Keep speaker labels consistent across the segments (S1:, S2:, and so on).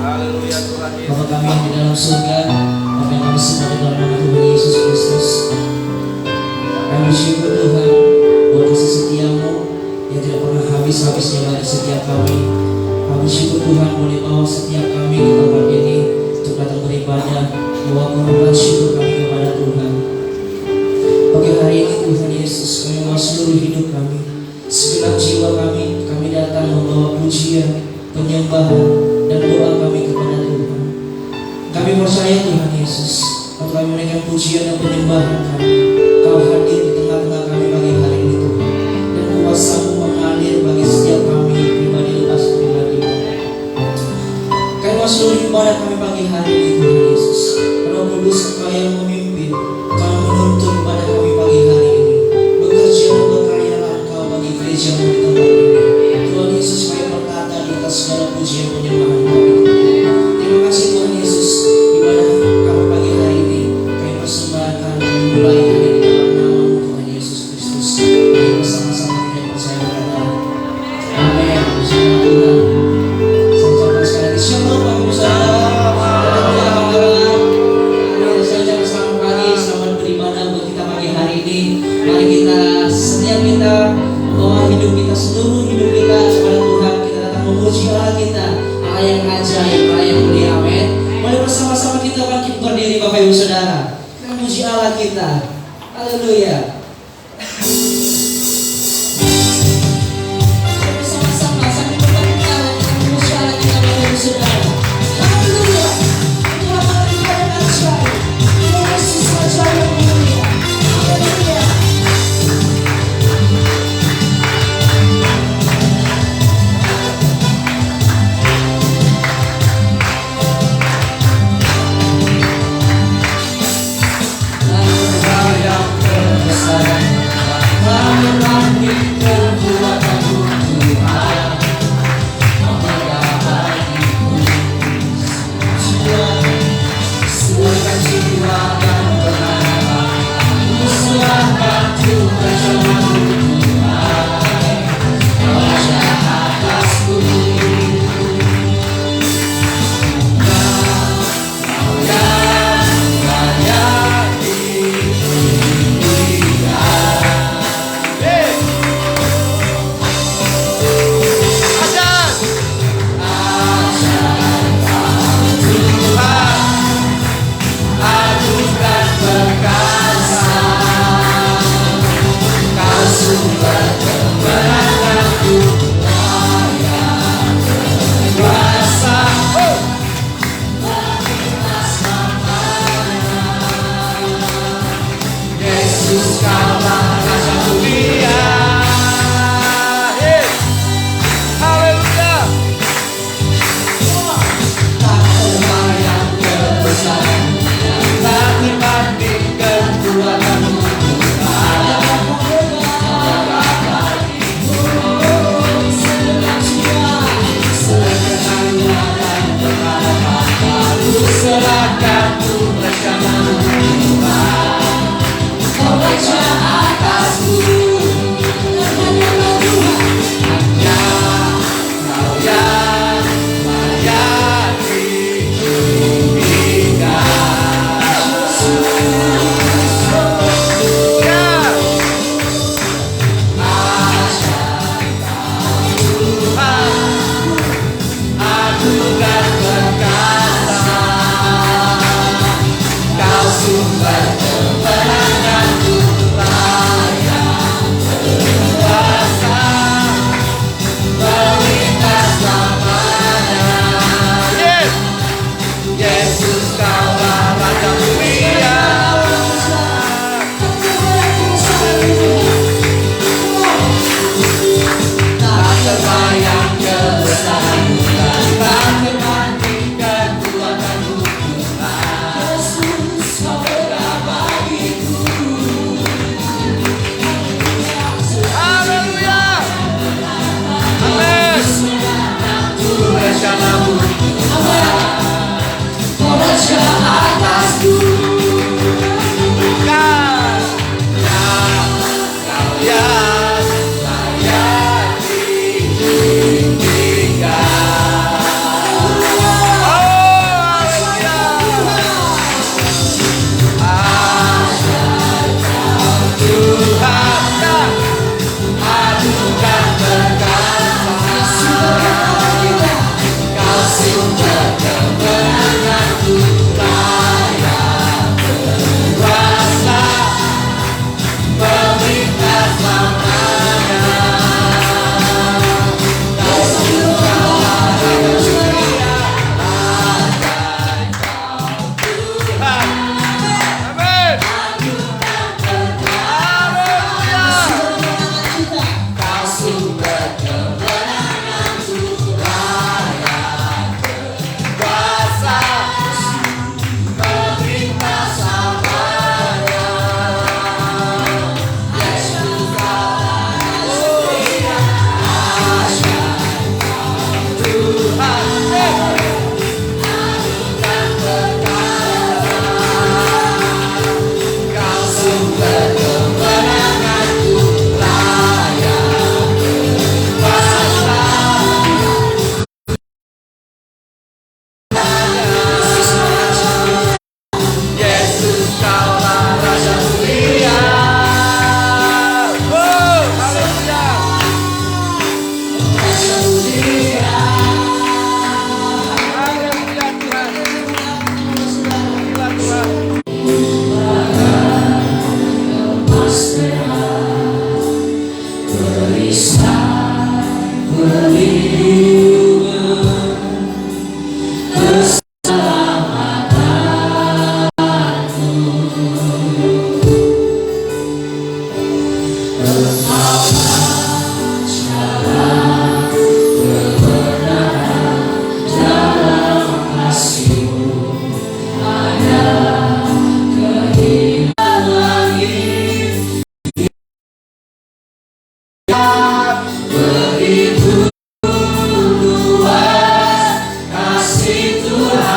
S1: Haleluya Tuhan Yesus.
S2: Bapa kami yang di dalam surga, Bapa yang kami sembah di dalam nama Tuhan Yesus Kristus. Kami bersyukur Tuhan buat kasih setia-Mu yang tidak pernah habis-habisnya bagi setiap kami. Kami bersyukur Tuhan boleh bawa setiap kami ke tempat ini untuk datang beribadah, bawa korban syukur kami kepada Tuhan. Pagi hari ini Tuhan Yesus, kami bawa seluruh hidup kami, segenap jiwa kami datang membawa pujian, penyembahan, dan doa kami kepada Tuhan. Kami percaya Tuhan Yesus, waktu kami menaikkan pujian dan penyembahan kami, Kau hadir di tengah-tengah kami pagi hari ini Tuhan, dan kuasa-Mu mengalir bagi setiap kami pribadi lepas pribadi. Kami mau seluruh ibadah kami pagi hari ini Tuhan Yesus, Roh Kudus Engkau yang memimpin, Kau menuntun ibadah kami pagi hari ini. Bekerja dan berkaryalah Engkau bagi gereja-Mu di tempat ini. Tuhan Yesus, kami berkata di atas segala pujian penyembahan kami. Terima kasih Tuhan Yesus, ibadah kami pagi hari ini kami persembahkan mulai hari ini dalam nama Tuhan Yesus Kristus. Mari bersama-sama kita percaya berkata amin. Bersama Tuhan saya ucapkan sekali lagi shalom bagi saya ucapkan selamat pagi, selamat beribadah buat kita pagi hari ini. Mari kita setiap kita membawa hidup kita, seluruh hidup kita kepada Tuhan. Kita datang memuji Allah kita, Allah yang ajaib, Allah yang mulia. Amin. Mari bersama-sama kita bangkit berdiri Bapak Ibu Saudara. Kita memuji Allah kita. Haleluya. Bersama-sama sambil berbangkit Allah, kita memuji Allah kita Bapak Ibu Saudara. Haleluya. Tuhan berikan yang ajaib. Tuhan Yesus Raja yang mulia. Haleluya. sumber kemenanganku, layak berkuasa, meminta selamanya. Kau sembahlah raga mulia, layak kau Tuhan.
S1: Amin.
S2: Kau sumber kemenanganku, layak berkuasa, meminta selamanya. Yesus Kau setia, asyik Tuhan, anugerah perkasa. Kau sumber kemenanganku, layak berkuasa. Yesus Kaulah Raja mulia.
S1: Oh, haleluya.
S2: Raja mulia.
S1: Haleluya Tuhan. Gila Tuhan.
S2: Begitu luas kasih Tuhan.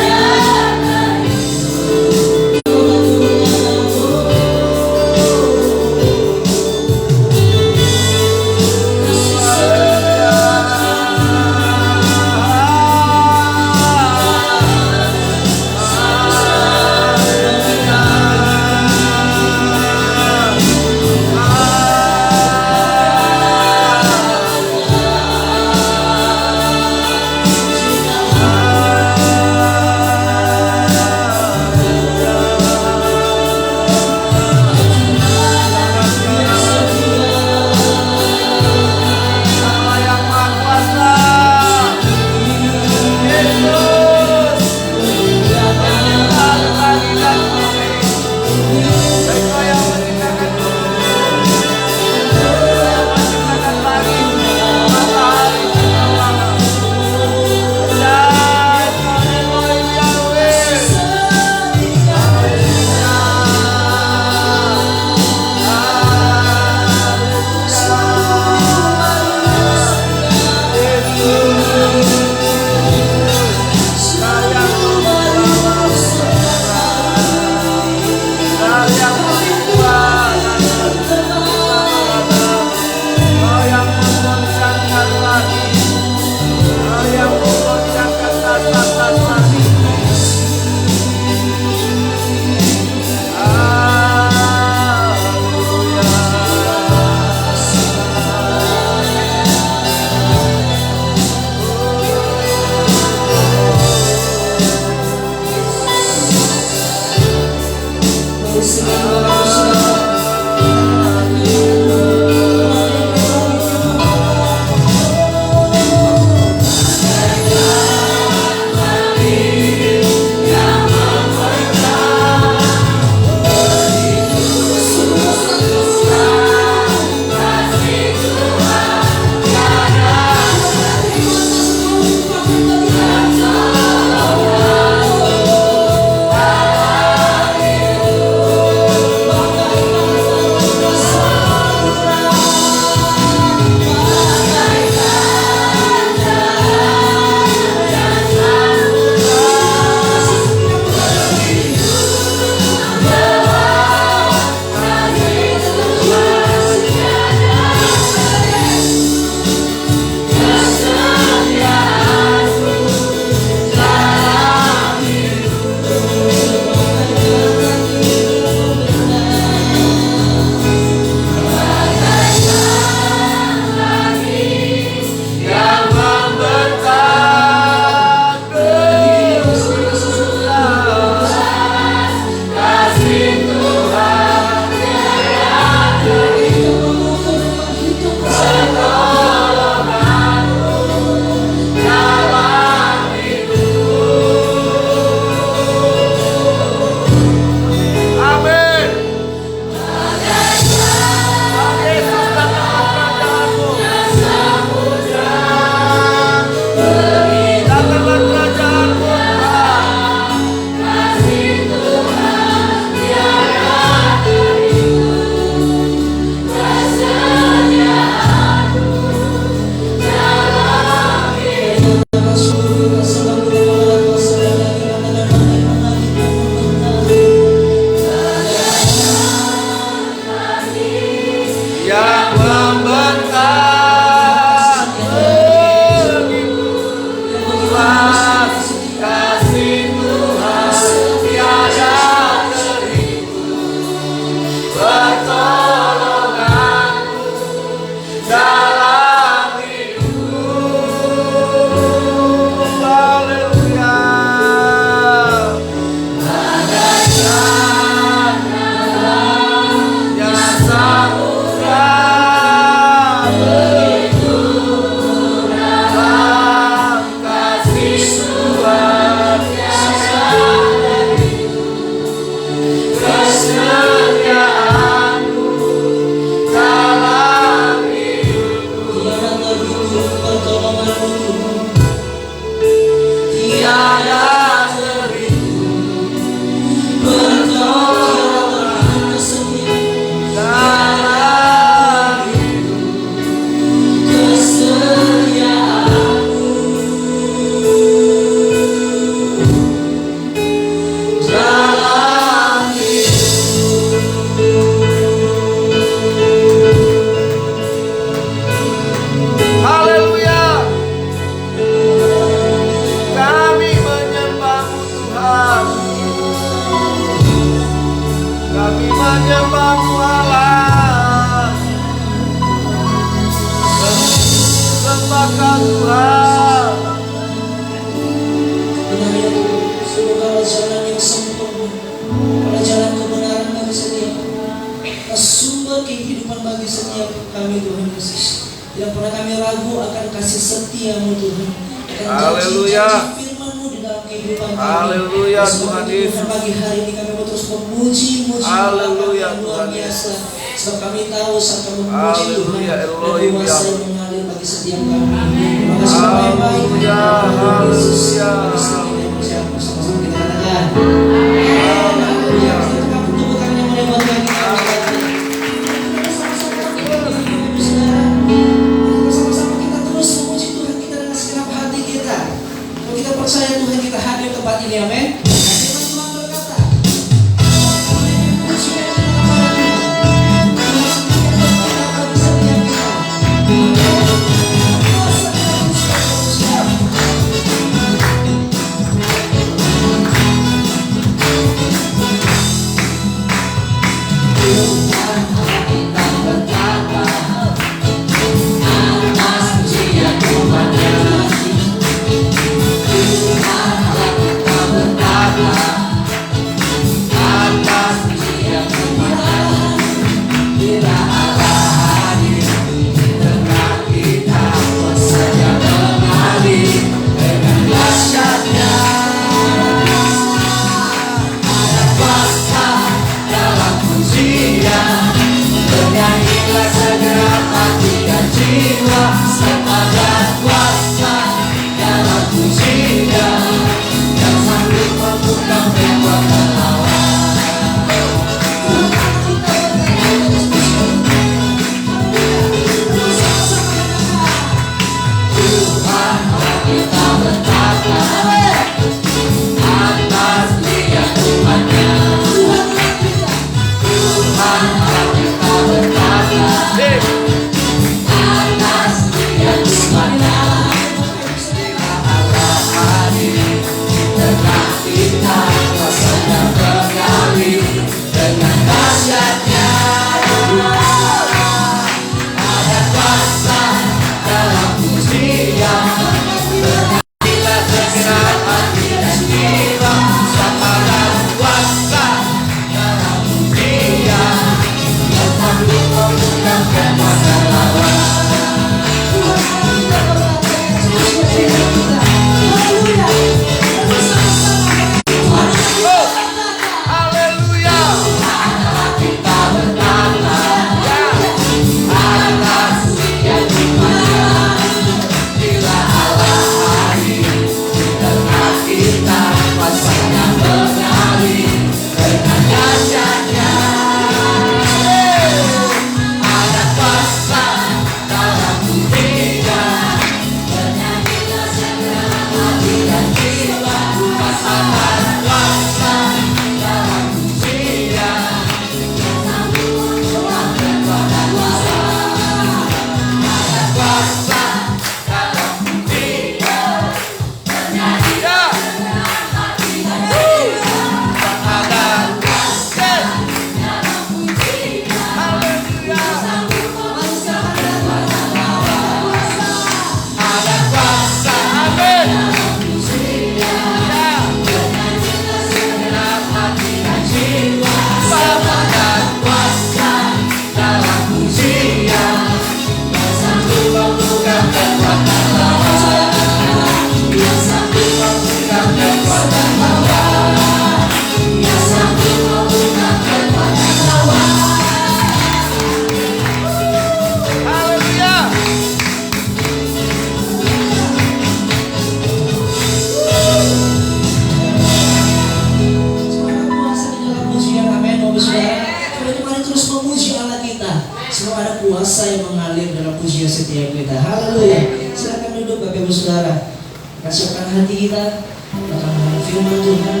S2: kuasa yang mengalir dalam pujian setiap kita. Haleluya. Silakan duduk Bapak Ibu Saudara. Kasihkan hati kita akan firman Tuhan.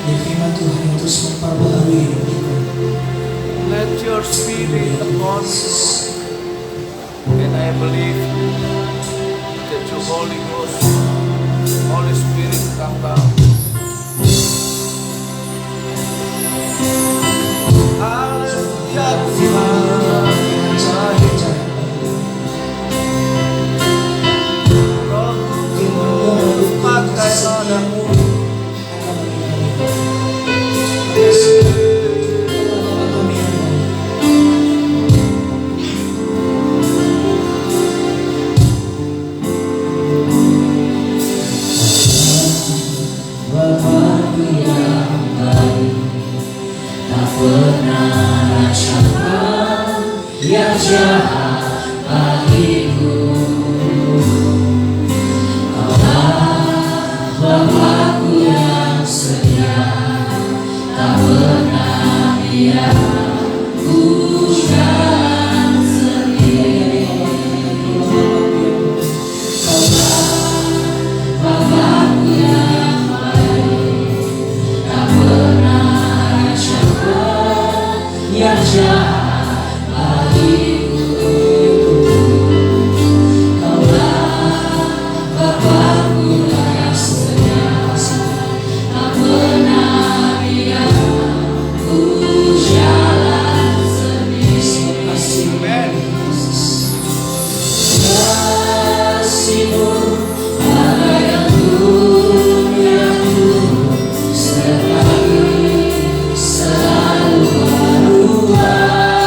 S2: Dan firman Tuhan yang terus memperbaharui hidup kita.
S1: Let your spirit upon me. And I believe that your Holy Ghost, Holy Spirit come down. Haleluya Tuhan. Pakai nadamu.
S2: Bapakku yang baik, tak pernah siapa yang jahat bagiku. Bapakku yang setia, tak pernah biarku jalan sendiri. Bapakku yang baik, tak pernah siapa yang jahat bagiku. Kaulah Bapakku yang setia, tak pernah biarku jalan sendiri. Kasih-Mu bagai anggur yang turun, selalu berubah.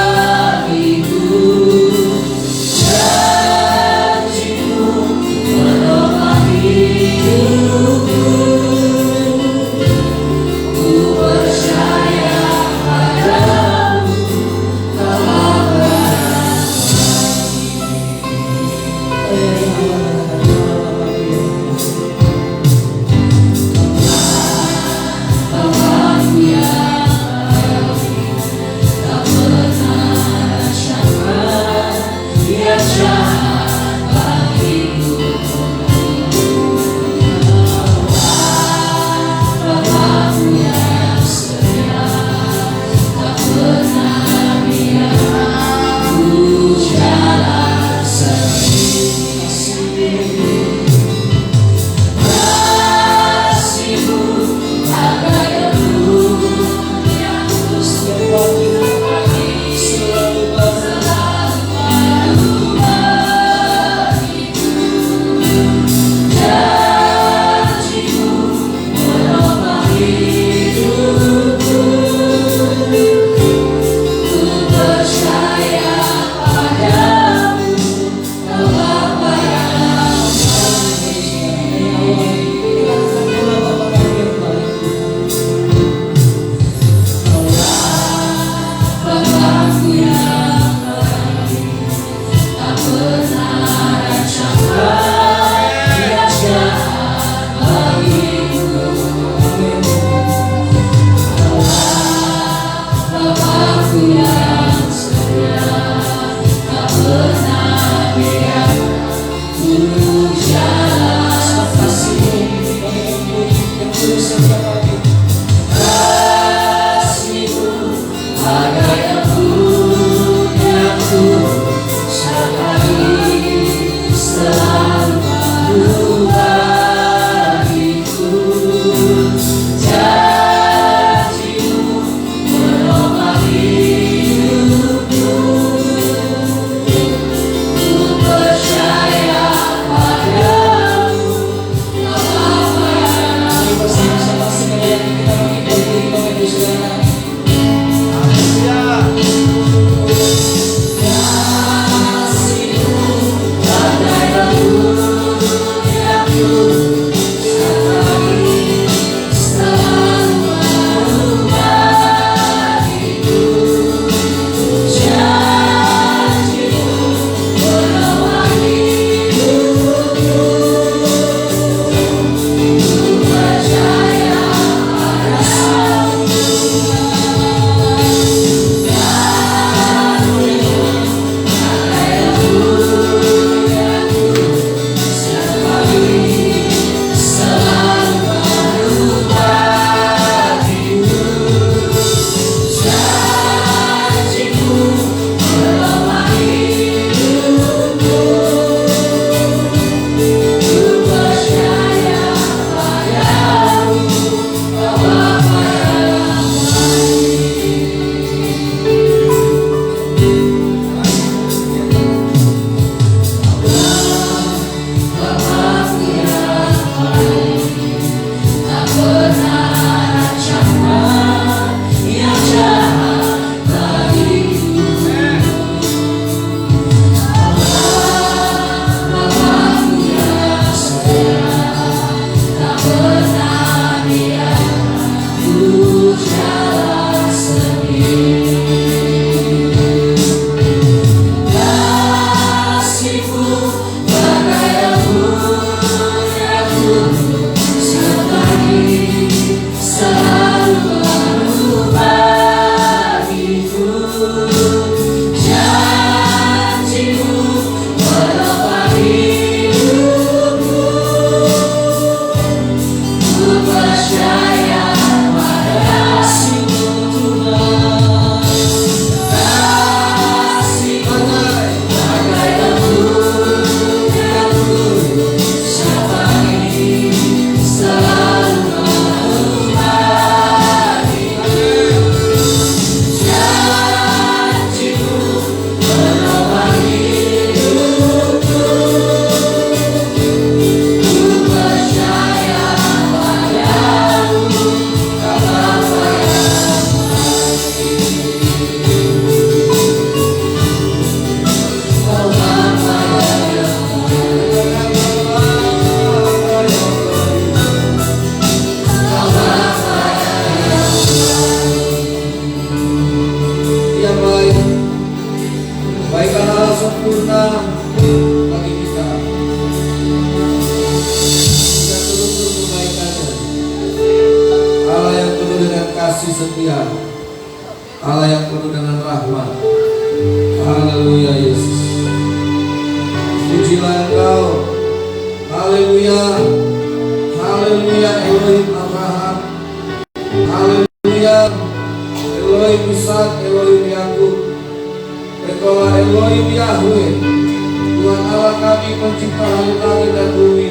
S1: setia, Allah yang penuh dengan rahmat. Haleluya Yesus, pujilah Engkau. Haleluya, haleluya Elohim Abraham, haleluya Elohim Ishak, Elohim Yakub. Engkaulah Elohim Yahweh, Tuhan Allah kami, pencipta langit dan bumi.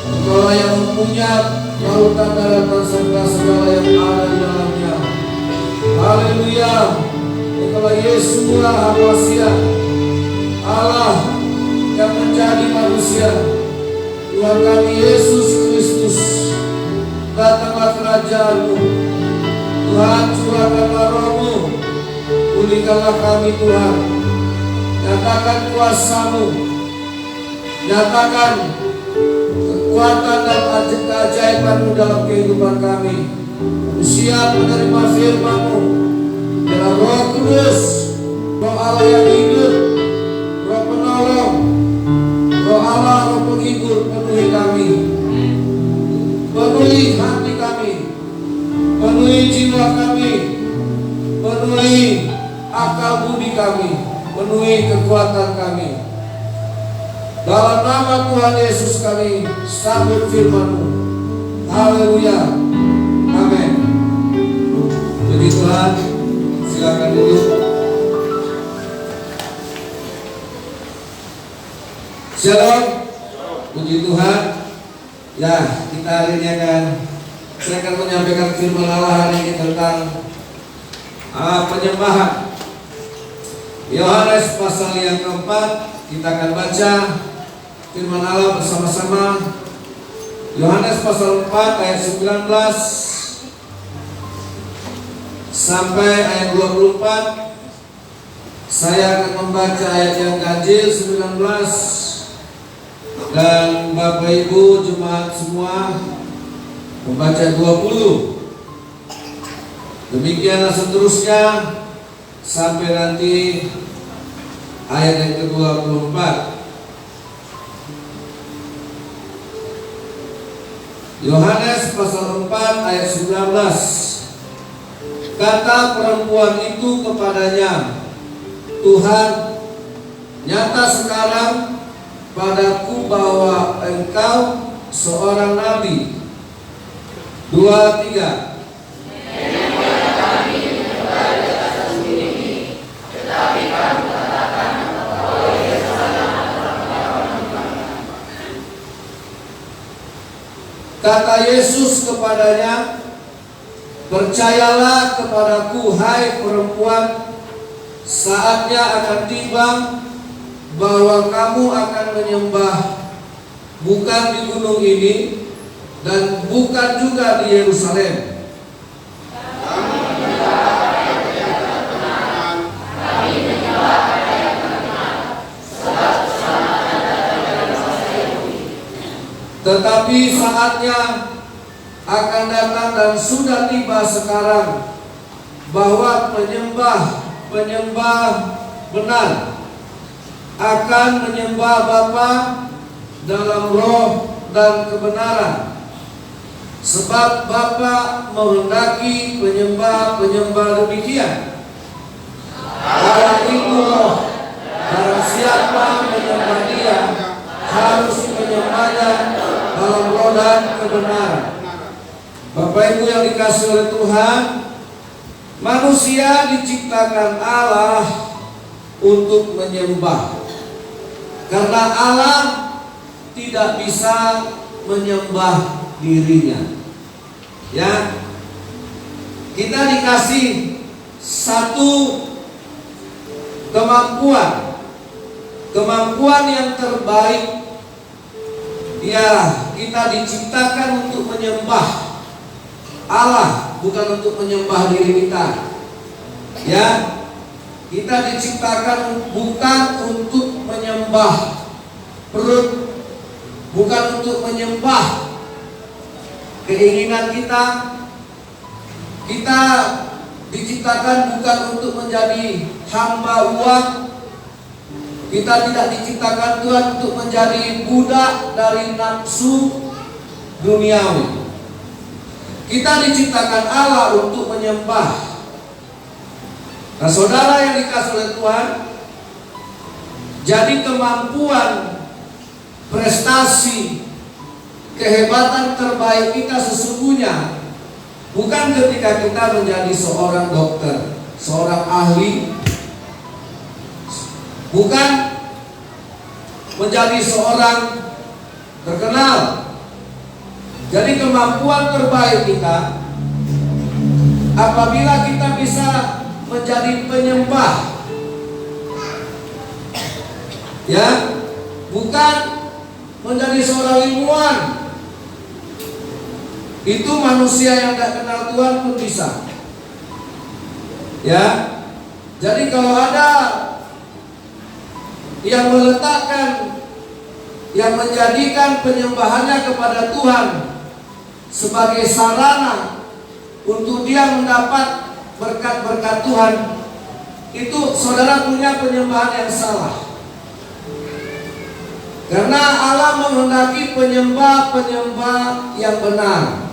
S1: Engkaulah yang mempunyai lautan, daratan, serta segala yang ada di dalamnya. Haleluya. Engkaulah Yesua HaMashiach, Allah yang menjadi manusia. Tuhan kami Yesus Kristus, datanglah kerajaan-Mu. Tuhan, curahkanlah Roh-Mu, pulihkanlah kami Tuhan. Nyatakan kuasa-Mu, nyatakan kekuatan dan keajaiban-Mu dalam kehidupan kami. Kami siap menerima firman-Mu. Biarlah Roh Kudus, Roh Allah yang hidup, Roh penolong, Roh Allah, Roh penghibur, penuhi kami, penuhi hati kami, penuhi jiwa kami, penuhi penuhi akal budi kami, penuhi kekuatan kami. Dalam nama Tuhan Yesus kami sambut firman-Mu. Haleluya. Amin. Puji Tuhan. Silakan duduk. Shalom. Puji Tuhan. Ya, kita hari ini saya akan menyampaikan firman Allah hari ini tentang penyembahan. Yohanes pasal yang keempat, kita akan baca firman Allah bersama-sama. Yohanes pasal 4 ayat 19 sampai ayat 24. Saya akan membaca ayat yang ganjil 19, dan Bapak Ibu jemaat semua membaca 20. Demikianlah seterusnya sampai nanti ayat yang ke-24. Yohanes pasal 4 ayat 19. Kata perempuan itu kepadanya, Tuhan, nyata sekarang padaku bahwa engkau seorang nabi. 2, 3. Kata Yesus kepadanya, percayalah kepadaku hai perempuan, saatnya akan tiba bahwa kamu akan menyembah bukan di gunung ini dan bukan juga di Yerusalem. Tetapi saatnya akan datang dan sudah tiba sekarang bahwa penyembah benar akan menyembah Bapa dalam roh dan kebenaran, sebab Bapa menghendaki penyembah demikian. Allah itu roh, barang siapa menyembah Dia harus menyembahnya dalam roh dan kebenaran. Bapak Ibu yang dikasihi oleh Tuhan, manusia diciptakan Allah untuk menyembah, karena Allah tidak bisa menyembah dirinya. Ya, kita dikasih satu kemampuan yang terbaik. Ya, kita diciptakan untuk menyembah Allah, bukan untuk menyembah diri kita. Ya, kita diciptakan bukan untuk menyembah perut, bukan untuk menyembah keinginan kita. Kita diciptakan bukan untuk menjadi hamba uang. Kita tidak diciptakan Tuhan untuk menjadi budak dari nafsu duniawi. Kita diciptakan Allah untuk menyembah. Nah, saudara yang dikasihi oleh Tuhan, jadi kemampuan, prestasi, kehebatan terbaik kita sesungguhnya bukan ketika kita menjadi seorang dokter, seorang ahli, bukan menjadi seorang terkenal. Jadi kemampuan terbaik kita apabila kita bisa menjadi penyembah, ya, bukan menjadi seorang ilmuwan. Itu manusia yang tidak kenal Tuhan pun bisa. Ya, jadi kalau ada yang meletakkan, yang menjadikan penyembahannya kepada Tuhan sebagai sarana untuk dia mendapat berkat-berkat Tuhan, itu saudara punya penyembahan yang salah. Karena Allah menghendaki penyembah-penyembah yang benar.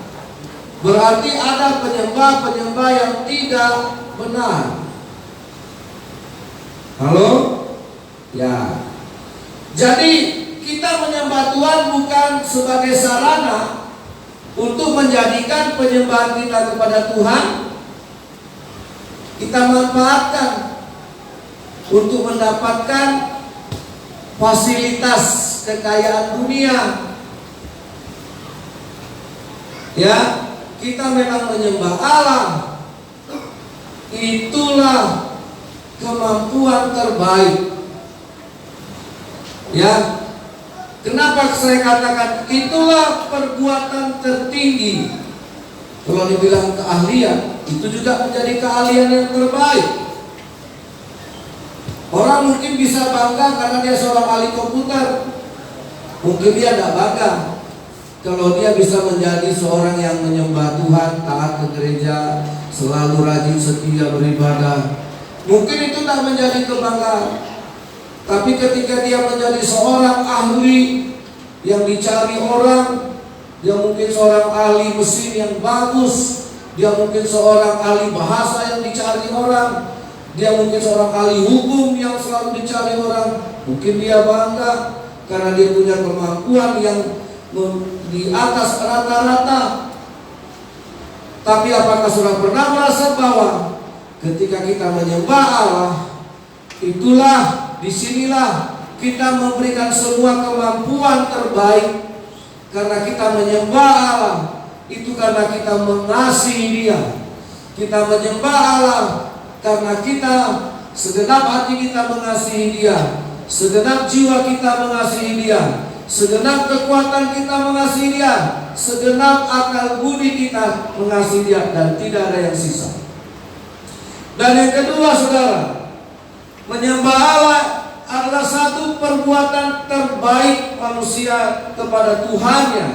S1: Berarti ada penyembah-penyembah yang tidak benar. Halo? Ya. Jadi kita menyembah Tuhan bukan sebagai sarana untuk menjadikan penyembahan kita kepada Tuhan kita manfaatkan untuk mendapatkan fasilitas kekayaan dunia. Ya, kita memang menyembah Allah. Itulah kemampuan terbaik. Ya, kenapa saya katakan itulah perbuatan tertinggi? Kalau dibilang keahlian, itu juga menjadi keahlian yang terbaik. Orang mungkin bisa bangga karena dia seorang ahli komputer. Mungkin dia tidak bangga kalau dia bisa menjadi seorang yang menyembah Tuhan, taat ke gereja, selalu rajin setia beribadah. Mungkin itu tak menjadi kebanggaan. Tapi ketika dia menjadi seorang ahli yang dicari orang, dia mungkin seorang ahli mesin yang bagus, dia mungkin seorang ahli bahasa yang dicari orang, dia mungkin seorang ahli hukum yang selalu dicari orang. Mungkin dia bangga karena dia punya kemampuan yang di atas rata-rata. Tapi apakah saudara pernah merasa bahwa ketika kita menyembah Allah, itulah disinilah kita memberikan semua kemampuan terbaik. Karena kita menyembah Allah, itu karena kita mengasihi Dia. Kita menyembah Allah karena kita segenap hati kita mengasihi Dia, segenap jiwa kita mengasihi Dia, segenap kekuatan kita mengasihi Dia, segenap akal budi kita mengasihi Dia, dan tidak ada yang sisa. Dan yang kedua, saudara, menyembah Allah adalah satu perbuatan terbaik manusia kepada Tuhannya.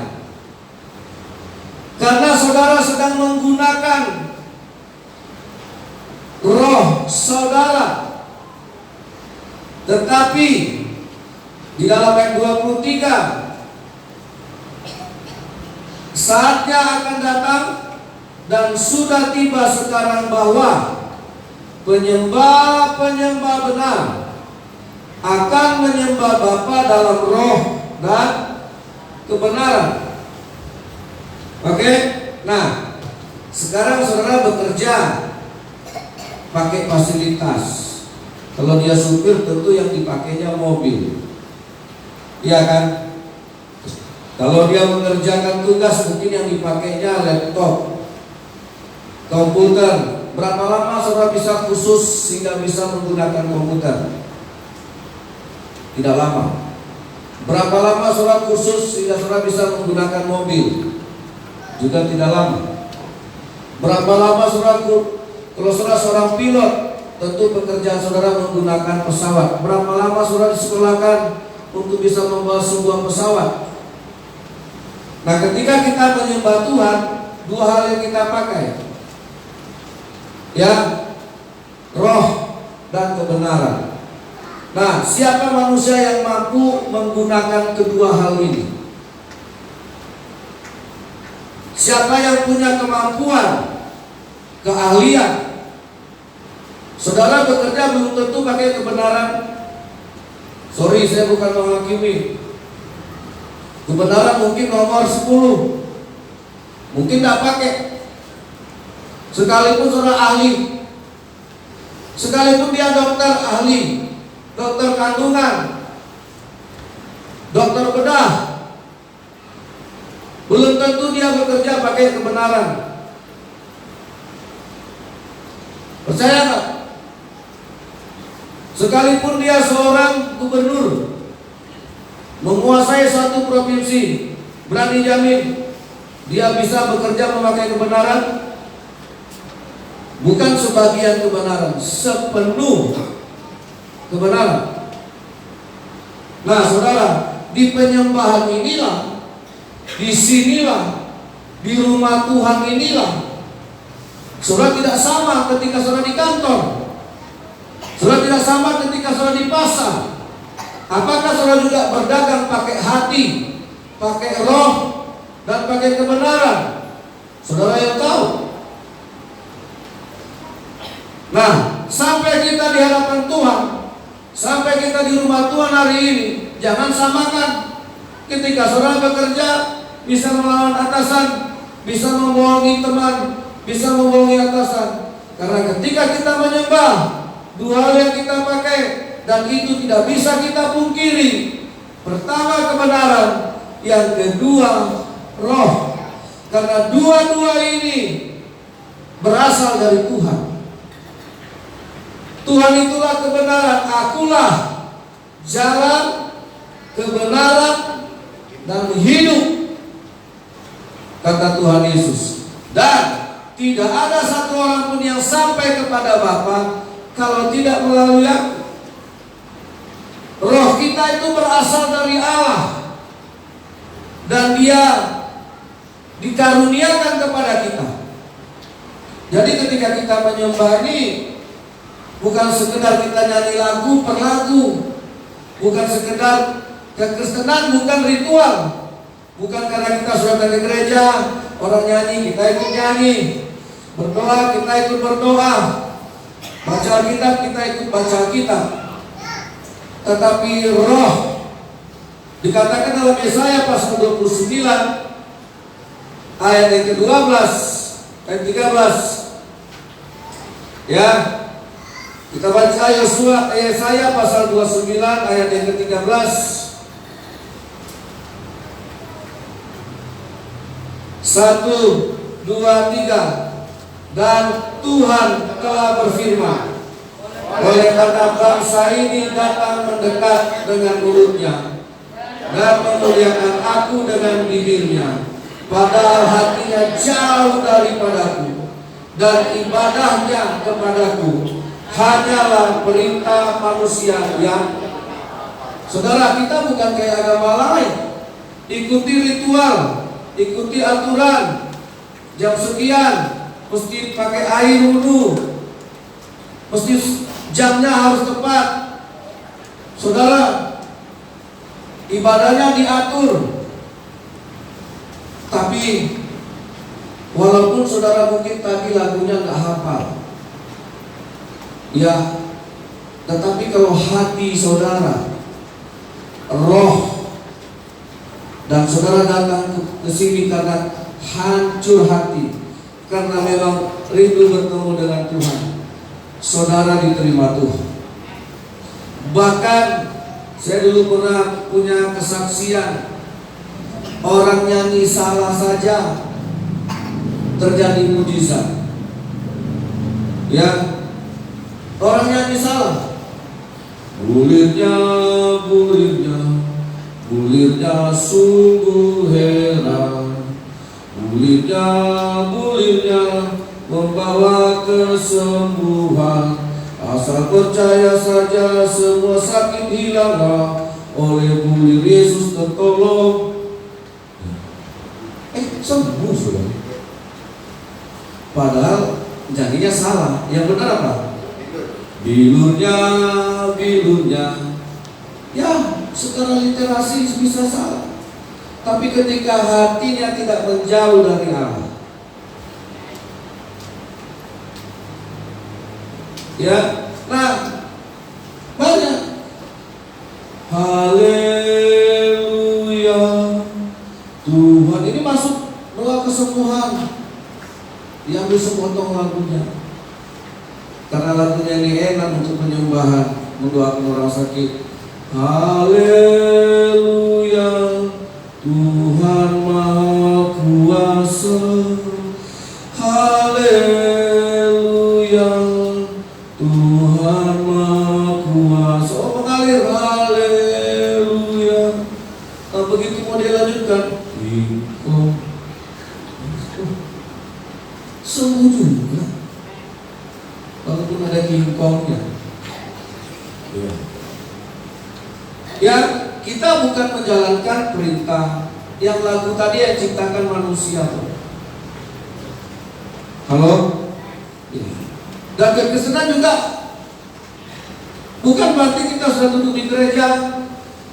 S1: Karena saudara sedang menggunakan roh saudara. Tetapi di dalam ayat 23, saatnya akan datang dan sudah tiba sekarang bahwa penyembah-penyembah benar akan menyembah Bapa dalam roh dan kebenaran. Oke? Nah, sekarang saudara bekerja pakai fasilitas. Kalau dia supir tentu yang dipakainya mobil. Iya kan? Kalau dia mengerjakan tugas mungkin yang dipakainya laptop, komputer. Berapa lama saudara bisa khusus sehingga bisa menggunakan komputer? Tidak lama. Berapa lama saudara khusus sehingga saudara bisa menggunakan mobil? Juga tidak lama. Berapa lama saudara, kalau saudara seorang pilot, tentu pekerjaan saudara menggunakan pesawat. Berapa lama saudara disekolahkan untuk bisa membawa sebuah pesawat? Nah, ketika kita menyembah Tuhan, dua hal yang kita pakai, ya, roh dan kebenaran. Nah, siapa manusia yang mampu menggunakan kedua hal ini? Siapa yang punya kemampuan, keahlian? Saudara bekerja belum tentu pakai kebenaran. Sorry, saya bukan menghakimi. Kebenaran mungkin nomor 10, mungkin tidak pakai. Sekalipun saudara ahli, sekalipun dia dokter ahli, dokter kandungan, dokter bedah, belum tentu dia bekerja pakai kebenaran. Percaya nggak? Sekalipun dia seorang gubernur, menguasai satu provinsi, berani jamin dia bisa bekerja memakai kebenaran? Bukan sebagian kebenaran, sepenuh kebenaran. Nah, saudara, di penyembahan inilah, di sinilah, di rumah Tuhan inilah, saudara tidak sama ketika saudara di kantor, saudara tidak sama ketika saudara di pasar. Apakah saudara juga berdagang pakai hati, pakai roh, dan pakai kebenaran? Saudara yang tahu. Nah, sampai kita di hadapan Tuhan, Sampai kita di rumah Tuhan hari ini, jangan samakan. Ketika saudara bekerja, bisa melawan atasan, bisa membohongi teman, bisa membohongi atasan. Karena ketika kita menyembah, dua hal yang kita pakai, dan itu tidak bisa kita pungkiri. Pertama kebenaran, yang kedua roh. Karena dua-dua ini berasal dari Tuhan. Tuhan itulah kebenaran. Akulah jalan, kebenaran, dan hidup, kata Tuhan Yesus. Dan tidak ada satu orang pun yang sampai kepada Bapa kalau tidak melalui aku. Roh kita itu berasal dari Allah, dan Dia dikaruniakan kepada kita. Jadi ketika kita menyembah ini, bukan sekedar kita nyanyi lagu per lagu, bukan sekedar kekristenan, bukan ritual, bukan karena kita sudah ke gereja, orang nyanyi kita ikut nyanyi, berdoa kita ikut berdoa, baca Alkitab kita ikut baca Alkitab. Tetapi roh, dikatakan dalam Yesaya pasal 29 ayat yang ke-12 ayat 13. Ya, kita baca Yesaya pasal 29 ayat yang ke-13. 1, 2, 3. Dan Tuhan telah berfirman, oleh karena bangsa ini datang mendekat dengan mulutnya dan memuliakan aku dengan bibirnya, padahal hatinya jauh daripadaku, dan ibadahnya kepadaku hanyalah perintah manusia yang. Saudara, kita bukan kayak agama lain, ikuti ritual, ikuti aturan, jam sekian mesti pakai air wudhu, mesti jamnya harus tepat. Saudara, ibadahnya diatur. Tapi walaupun saudara mungkin tadi lagunya nggak hafal, ya, tetapi kalau hati saudara, roh, dan saudara datang ke sini karena hancur hati, karena memang rindu bertemu dengan Tuhan, saudara diterima Tuhan. Bahkan saya dulu pernah punya kesaksian, orang nyanyi salah saja terjadi mujizat. Ya, orang nyanyi salah, bulirnya, bulirnya, bulirnya sungguh heran, bulirnya, bulirnya membawa kesembuhan. Asal percaya saja semua sakit hilanglah, oleh bulir Yesus tertolong. Sembuh sudah. Padahal jadinya salah. Yang benar apa? Bilurnya, bilurnya. Ya, secara literasi bisa salah. Tapi ketika hatinya tidak menjauh dari Allah, ya, nah, banyak. Haleluya, Tuhan ini masuk doa kesembuhan. Diambil sepotong lagunya, karena lagunya ini enak untuk penyembahan, mendoakan orang sakit. Haleluya, Tuhan Maha Kuasa. Haleluya, Tuhan Maha Kuasa. Oh, mengalir, haleluya. Nah, begitu mau dilanjutkan, sembuh juga, walaupun ada kingkongnya. Ya, kita bukan menjalankan perintah yang lagu tadi yang ciptakan manusia. Halo? Ya. Dan kekristenan juga bukan berarti kita sudah duduk di gereja,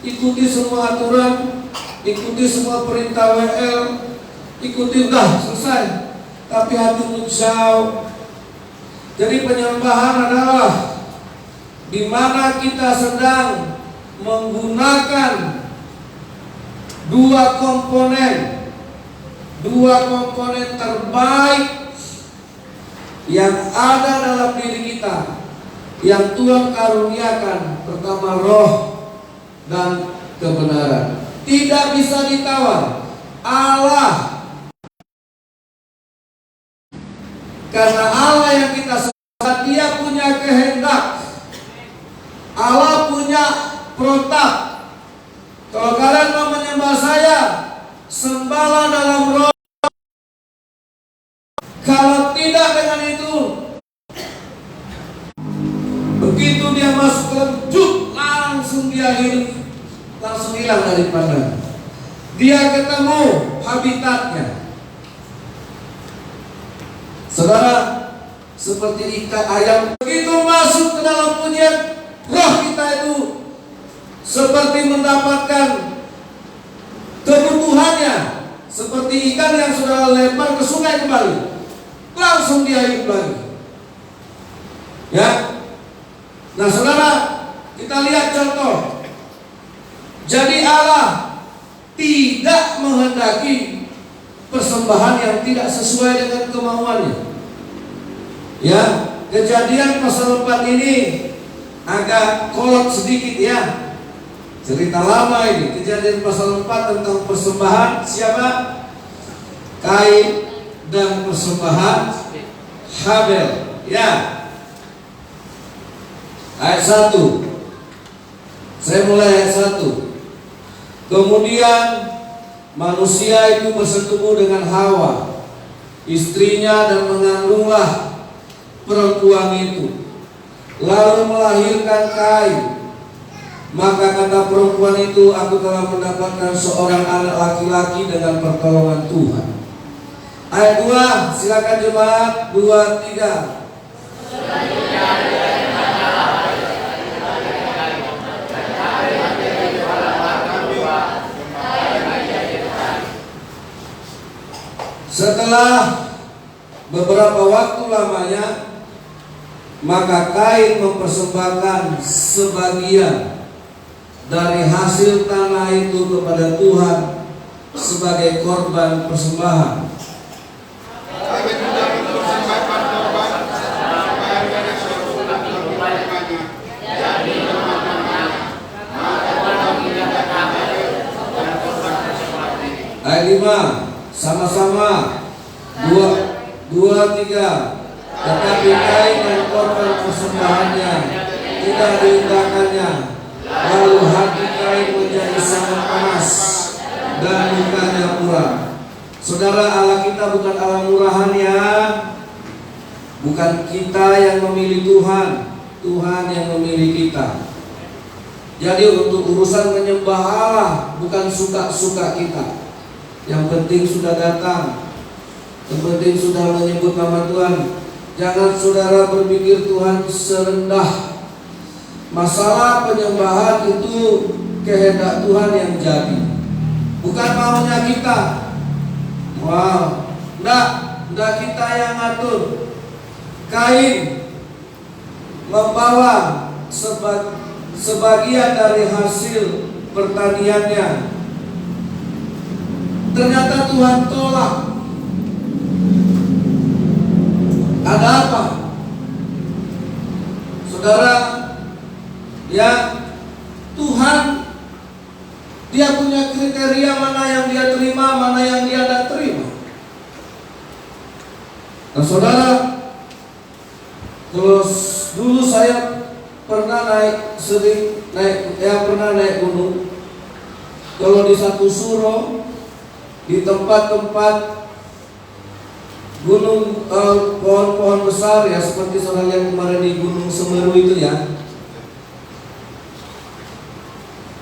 S1: ikuti semua aturan, ikuti semua perintah WL, ikuti udah selesai, tapi hatimu jauh. Jadi penyembahan adalah di mana kita sedang menggunakan dua komponen terbaik yang ada dalam diri kita, yang Tuhan karuniakan, pertama roh dan kebenaran. Tidak bisa ditawar. Allah, karena Allah yang kita sembah, Dia punya kehendak, Allah punya protap. Kalau kalian mau menyembah saya, sembahlah dalam roh. Kalau tidak dengan itu, begitu dia masuk ke dalam juk, langsung dia hilang dari pandangan. Dia ketemu habitatnya. Saudara, seperti ikan ayam, begitu masuk ke dalam pujian, roh kita itu seperti mendapatkan kebutuhannya, seperti ikan yang sudah lempar ke sungai kembali, langsung dia hidup lagi. Ya, nah saudara, kita lihat contoh. Jadi Allah tidak menghendaki persembahan yang tidak sesuai dengan kemauannya. Ya, Kejadian pasal 4 ini agak kolot sedikit ya. Cerita lama ini, Kejadian pasal 4 tentang persembahan siapa? Kain dan persembahan Habel. Ya. Ayat 1. Saya mulai ayat 1. Kemudian manusia itu bersetubuh dengan Hawa, istrinya, dan mengandunglah perempuan itu, lalu melahirkan Kain. Maka kata perempuan itu, aku telah mendapatkan seorang anak laki-laki dengan pertolongan Tuhan. Ayat 2, silakan jemaat, 2, 3. Setelah beberapa waktu lamanya, maka Kain mempersembahkan sebagian dari hasil tanah itu kepada Tuhan sebagai korban persembahan. Ayat 5, sama-sama, 2, 3. Tetapi Kain dan korban persembahannya tidak diindahkannya. Lalu hati Kain menjadi sangat panas dan mukanya muram. Saudara, Allah kita bukan Allah murahan ya. Bukan kita yang memilih Tuhan, Tuhan yang memilih kita. Jadi untuk urusan menyembah Allah bukan suka-suka kita. Yang penting sudah datang, yang penting sudah menyebut nama Tuhan. Jangan saudara berpikir Tuhan serendah. Masalah penyembahan itu kehendak Tuhan yang jadi, bukan maunya kita. Wow, enggak kita yang ngatur. Kain membawa sebagian dari hasil pertaniannya. Ternyata Tuhan tolak. Ada apa? Saudara, ya, Tuhan Dia punya kriteria mana yang Dia terima, mana yang Dia tidak terima. Nah saudara, kalau dulu saya pernah pernah naik gunung. Kalau di satu suro, di tempat-tempat gunung, pohon-pohon besar ya, seperti saudara yang kemarin di Gunung Semeru itu ya,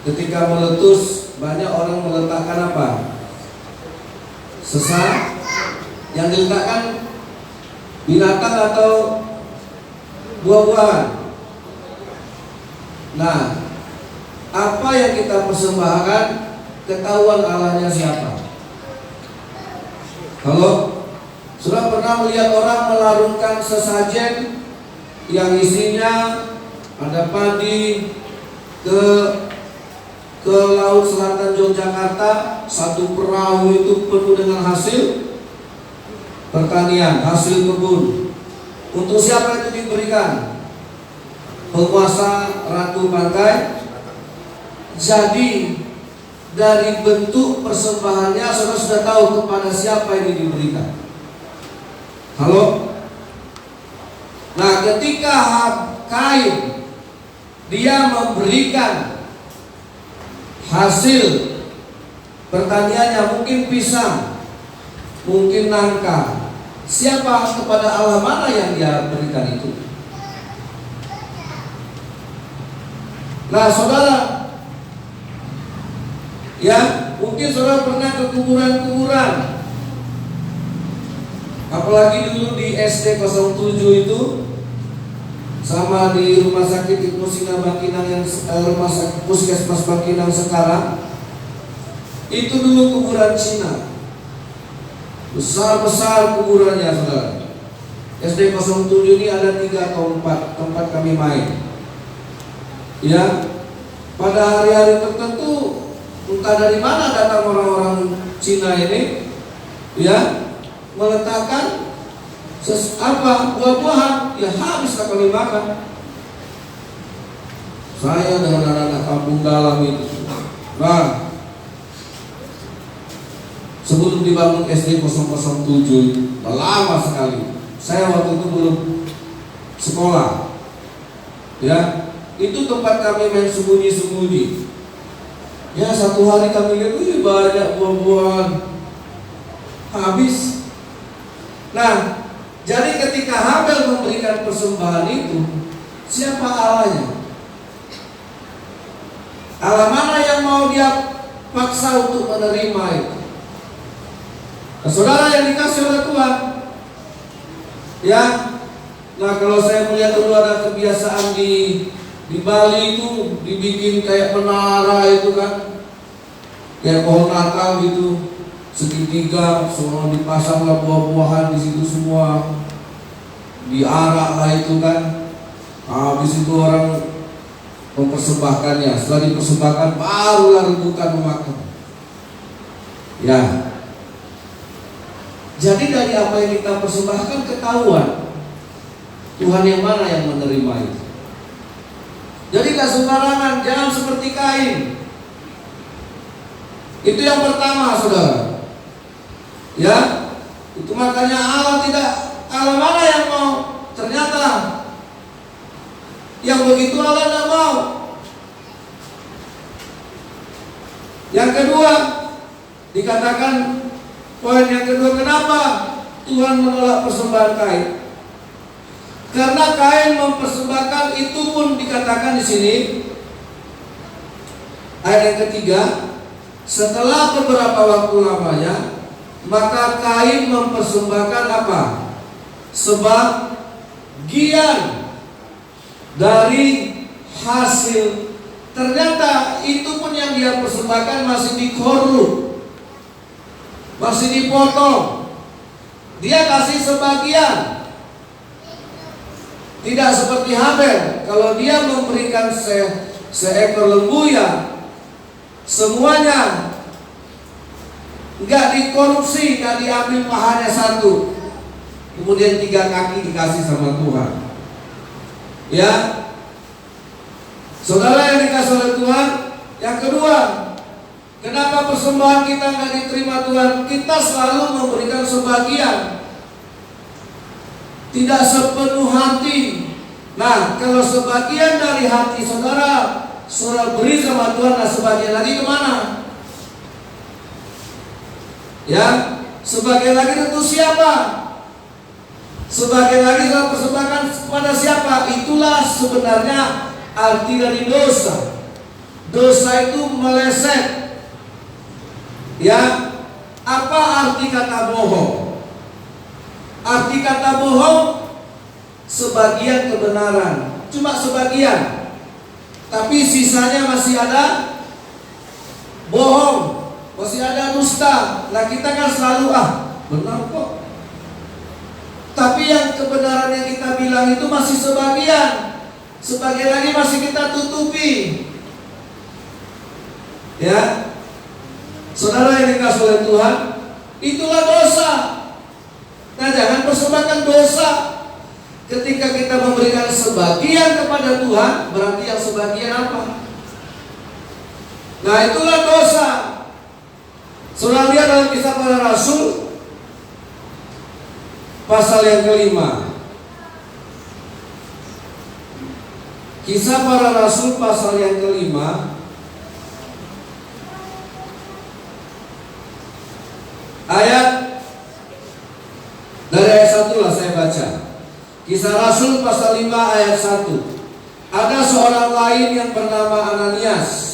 S1: ketika meletus banyak orang meletakkan apa? Sesar. Yang diletakkan binatang atau buah-buahan. Nah, apa yang kita persembahkan, ketahuan Allahnya siapa. Kalau sudah pernah melihat orang melarungkan sesajen yang isinya ada ada padi, ke laut selatan Yogyakarta, satu perahu itu penuh dengan hasil pertanian, hasil kebun. Untuk siapa itu diberikan? Penguasa Ratu Pantai. Jadi dari bentuk persembahannya saudara sudah tahu kepada siapa ini diberikan. Halo? Nah, ketika Kain dia memberikan hasil pertaniannya, mungkin pisang, mungkin nangka, siapa kepada Allah mana yang dia berikan itu? Nah saudara, ya mungkin saudara pernah ke kuburan-kuburan, apalagi dulu di SD 07 itu, sama di rumah sakit Ibnu Sina Bangkinang yang rumah sakit Puskesmas Bangkinang sekarang, itu dulu kuburan Cina, besar-besar kuburannya saudara. SD 07 ini ada 3 atau 4 tempat kami main. Ya, pada hari-hari tertentu entah dari mana datang orang-orang Cina ini, ya, meletakkan buah-buahan, ya habis tak kami makan. Saya dengan anak-anak kampung dalam itu, nah, sebelum dibangun SD 007, lama sekali. Saya waktu itu belum sekolah, ya, itu tempat kami main sembunyi-sembunyi. Ya satu hari kami lihat, banyak buah-buahan, habis. Nah, jadi ketika Habel memberikan persembahan itu, siapa Allahnya? Allah mana yang mau dia paksa untuk menerima itu? Nah, saudara yang dikasih oleh Tuhan, ya. Nah, kalau saya melihat dulu ada kebiasaan di Bali itu dibikin kayak menara itu kan, kayak pohon Natal gitu, segitiga, semua dipasanglah buah-buahan di situ semua, diarak lah itu kan. Habis itu orang mempersembahkannya, setelah dipersembahkan barulah rebutan memakan. Ya, jadi dari apa yang kita persembahkan ketahuan Tuhan yang mana yang menerima itu. Jadi gak sembarangan, jangan seperti Kain. Itu yang pertama saudara. Ya, itu makanya Allah mana yang mau? Ternyata yang begitu Allah tidak mau. Yang kedua, dikatakan poin yang kedua, kenapa Tuhan menolak persembahan Kain? Karena Kain mempersembahkan, itu pun dikatakan di sini ayat yang ketiga, setelah beberapa waktu lamanya, maka Kain mempersembahkan apa? Sebagian dari hasil. Ternyata itu pun yang dia persembahkan masih dikoruk, masih dipotong. Dia kasih sebagian. Tidak seperti Habel, kalau dia memberikan seekor lembu, ya semuanya, nggak dikorupsi, nggak diambil pahanya satu, kemudian 3 kaki dikasih sama Tuhan. Ya, saudara yang dikasih oleh Tuhan. Yang kedua, kenapa persembahan kita nggak diterima Tuhan? Kita selalu memberikan sebagian, tidak sepenuh hati. Nah, kalau sebagian dari hati saudara beri sama Tuhan, nah sebagian lagi kemana? Ya, sebagian lagi tentu siapa? Sebagian lagi saudara persembahkan kepada siapa? Itulah sebenarnya arti dari dosa. Dosa itu meleset. Ya, apa arti kata bohong? Arti kata bohong, sebagian kebenaran, cuma sebagian, tapi sisanya masih ada bohong, masih ada dusta. Nah kita kan selalu benar kok, tapi yang kebenaran yang kita bilang itu masih sebagian. sebagian lagi masih kita tutupi. Ya, saudara yang dikasih oleh Tuhan, itulah dosa. Nah, jangan persembahkan dosa. Ketika kita memberikan sebagian kepada Tuhan, berarti yang sebagian apa? Nah, itulah dosa. Saudara lihat dalam Kisah Para Rasul pasal yang kelima. Kisah Para Rasul pasal yang kelima, ayat dari ayat 1 lah saya baca. Kisah Rasul pasal 5 ayat 1. Ada seorang lain yang bernama Ananias.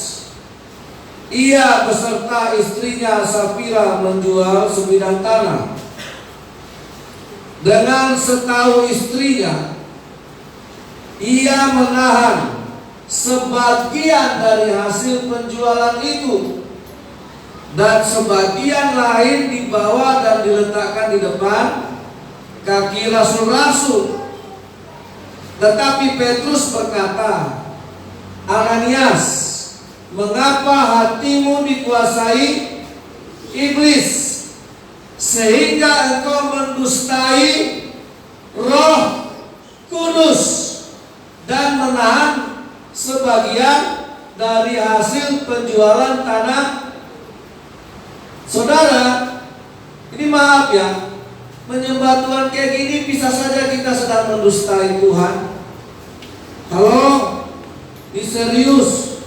S1: Ia beserta istrinya Safira menjual sebidang tanah. Dengan setahu istrinya, ia menahan sebagian dari hasil penjualan itu, dan sebagian lain dibawa dan diletakkan di depan kaki rasul-rasul. Tetapi Petrus berkata, Ananias, mengapa hatimu dikuasai iblis, sehingga engkau mendustai Roh Kudus dan menahan sebagian dari hasil penjualan tanah? Saudara, ini maaf ya, menyembah Tuhan kayak gini bisa saja kita sedang mendustai Tuhan. Halo, ini serius.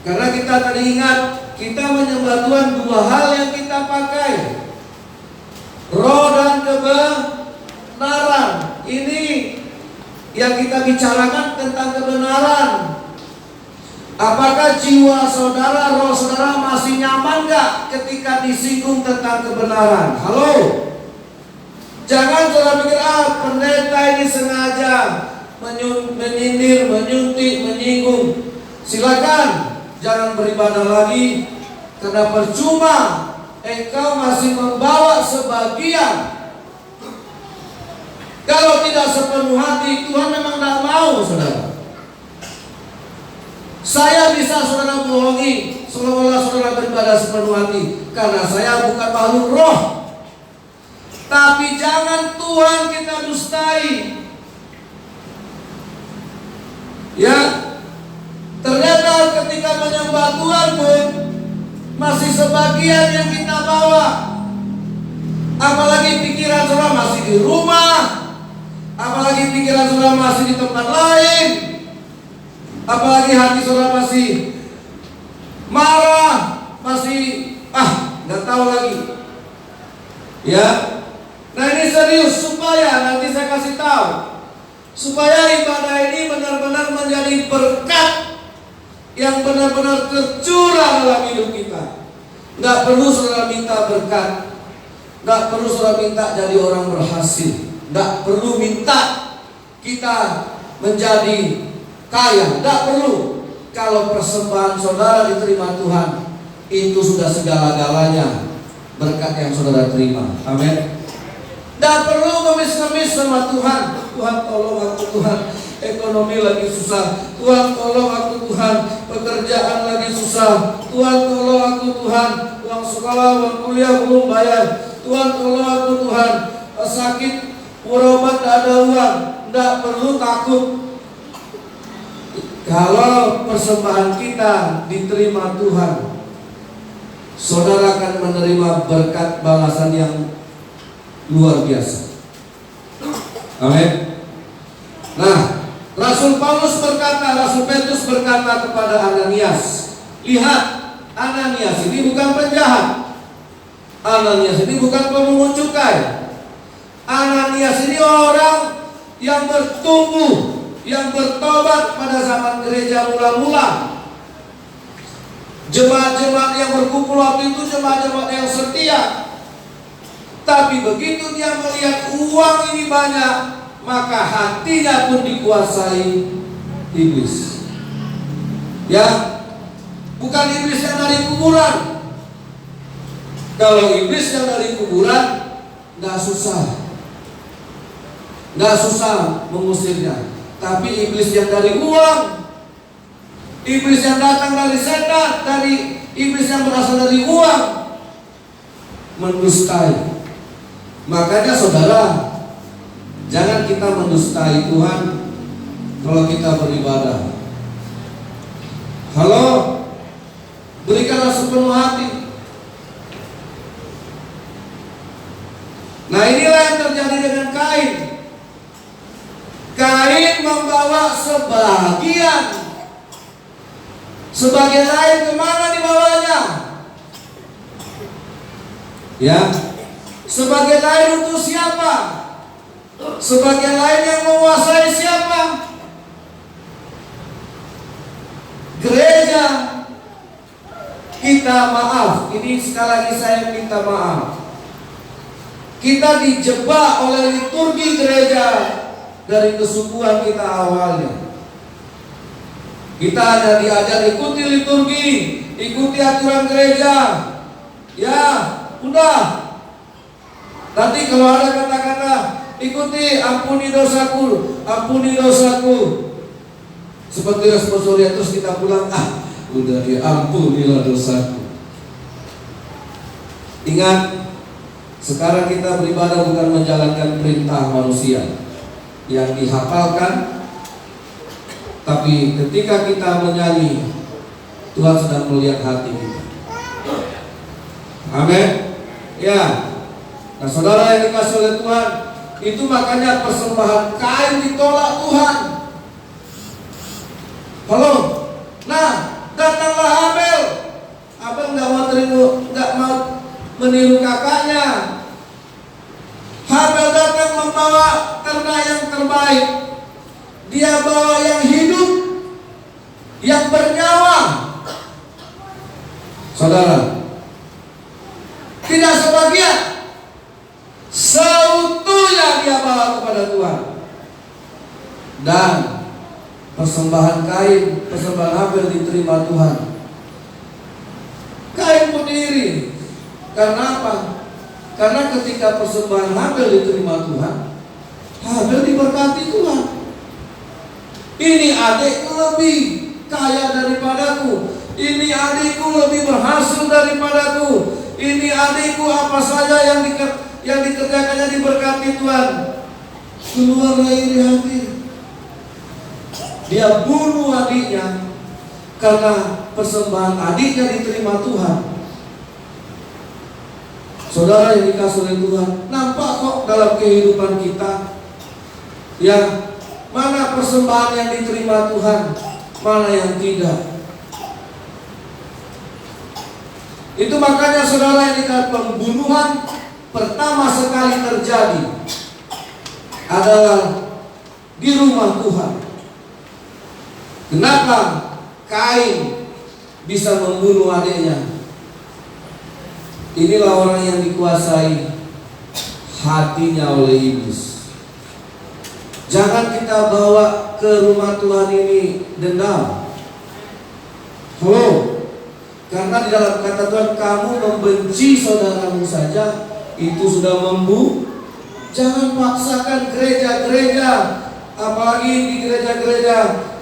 S1: Karena kita tadi ingat, kita menyembah Tuhan dua hal yang kita pakai, roh dan kebenaran. Ini yang kita bicarakan tentang kebenaran. Apakah jiwa saudara, roh saudara masih nyaman gak ketika disinggung tentang kebenaran? Halo? Jangan saudara pikir, pendeta ini sengaja menyindir, menyuntik, menyinggung. Silakan, jangan beribadah lagi, karena percuma engkau masih membawa sebagian. Kalau tidak sepenuh hati, Tuhan memang tidak mau, saudara. Saya bisa saudara bohongi seolah-olah saudara beribadah sepenuh hati, karena saya bukan makhluk roh. Tapi jangan Tuhan kita dustai. Ya, ternyata ketika menyembah Tuhan pun masih sebagian yang kita bawa. Apalagi pikiran saudara masih di rumah, apalagi pikiran saudara masih di tempat lain, apalagi hati saudara masih marah, masih nggak tahu lagi. Ya, nah ini serius, supaya nanti saya kasih tahu, supaya ibadah ini benar-benar menjadi berkat yang benar-benar tercurah dalam hidup kita. Nggak perlu saudara minta berkat, nggak perlu saudara minta jadi orang berhasil, nggak perlu minta kita menjadi kaya, nggak perlu. Kalau persembahan saudara diterima Tuhan, itu sudah segala-galanya berkat yang saudara terima. Amin. Nggak perlu ngemis-ngemis sama Tuhan. Tuhan tolong aku, Tuhan ekonomi lagi susah, Tuhan tolong aku, Tuhan pekerjaan lagi susah, Tuhan tolong aku, Tuhan uang sekolah, uang kuliah belum bayar, Tuhan tolong aku, Tuhan sakit berobat tidak ada uang. Tidak perlu takut. Kalau persembahan kita diterima Tuhan, saudara akan menerima berkat balasan yang luar biasa. Amin. Nah, Rasul Paulus berkata, Rasul Petrus berkata kepada Ananias, lihat, Ananias ini bukan penjahat, Ananias ini bukan pemungut cukai, Ananias ini orang yang bertumbuh, yang bertobat pada zaman gereja mula-mula. Jemaat-jemaat yang berkumpul waktu itu jemaat-jemaat yang setia. Tapi begitu dia melihat uang ini banyak, maka hatinya pun dikuasai iblis. Ya, bukan iblis yang dari kuburan. Kalau iblis yang dari kuburan, nggak susah mengusirnya. Tapi iblis yang dari uang, iblis yang datang dari setan, dari iblis yang berasal dari uang, mendustai. Makanya saudara, jangan kita mendustai Tuhan kalau kita beribadah. Halo, berikanlah sepenuh hati. Nah, inilah yang terjadi dengan Kain. Kain membawa sebagian lain kemana dibawanya? Ya, sebagian lain untuk siapa? Sebagian lain yang menguasai siapa? Gereja. Kita maaf, ini sekali lagi saya minta maaf. Kita dijebak oleh liturgi gereja dari kesukuan kita awalnya. Kita hanya diajar ikuti liturgi, ikuti aturan gereja. Ya, udah. Nanti kalau ada kata-kata ikuti, ampuni dosaku, ampuni dosaku. Seperti responsoria, terus kita pulang, udah ya, ampunilah dosaku. Ingat, sekarang kita beribadah bukan menjalankan perintah manusia yang dihafalkan, tapi ketika kita menyanyi, Tuhan sedang melihat hati kita. Amin. Ya. Nah, saudara yang dikasih oleh Tuhan, itu makanya persembahan Kain ditolak Tuhan. Halo. Nah, datanglah Habel. Habel nggak mau meniru kakaknya. Habel datang membawa ternak yang terbaik. Dia bawa yang hidup, yang bernyawa. Saudara, tidak sebagian, seutuhnya dia bawa kepada Tuhan. Dan persembahan Kain, persembahan Habel diterima Tuhan. Kain pun iri. Karena apa? Karena ketika persembahan Habel diterima Tuhan, Habel diberkati Tuhan. Ini adikku lebih kaya daripadaku. Ini adikku lebih berhasil daripadaku. Ini adikku apa saja yang dikerjakannya diberkati Tuhan. Keluarlah iri hati. Dia bunuh adiknya karena persembahan adiknya diterima Tuhan. Saudara yang dikasih oleh Tuhan, nampak kok dalam kehidupan kita, ya, mana persembahan yang diterima Tuhan, mana yang tidak. Itu makanya saudara yang dikatakan pembunuhan pertama sekali terjadi adalah di rumah Tuhan. Kenapa Kain bisa membunuh adiknya? Inilah orang yang dikuasai hatinya oleh iblis. Jangan kita bawa ke rumah Tuhan ini dendam. Karena di dalam kata Tuhan, kamu membenci saudaramu saja, itu sudah Jangan paksakan gereja-gereja, apalagi di gereja-gereja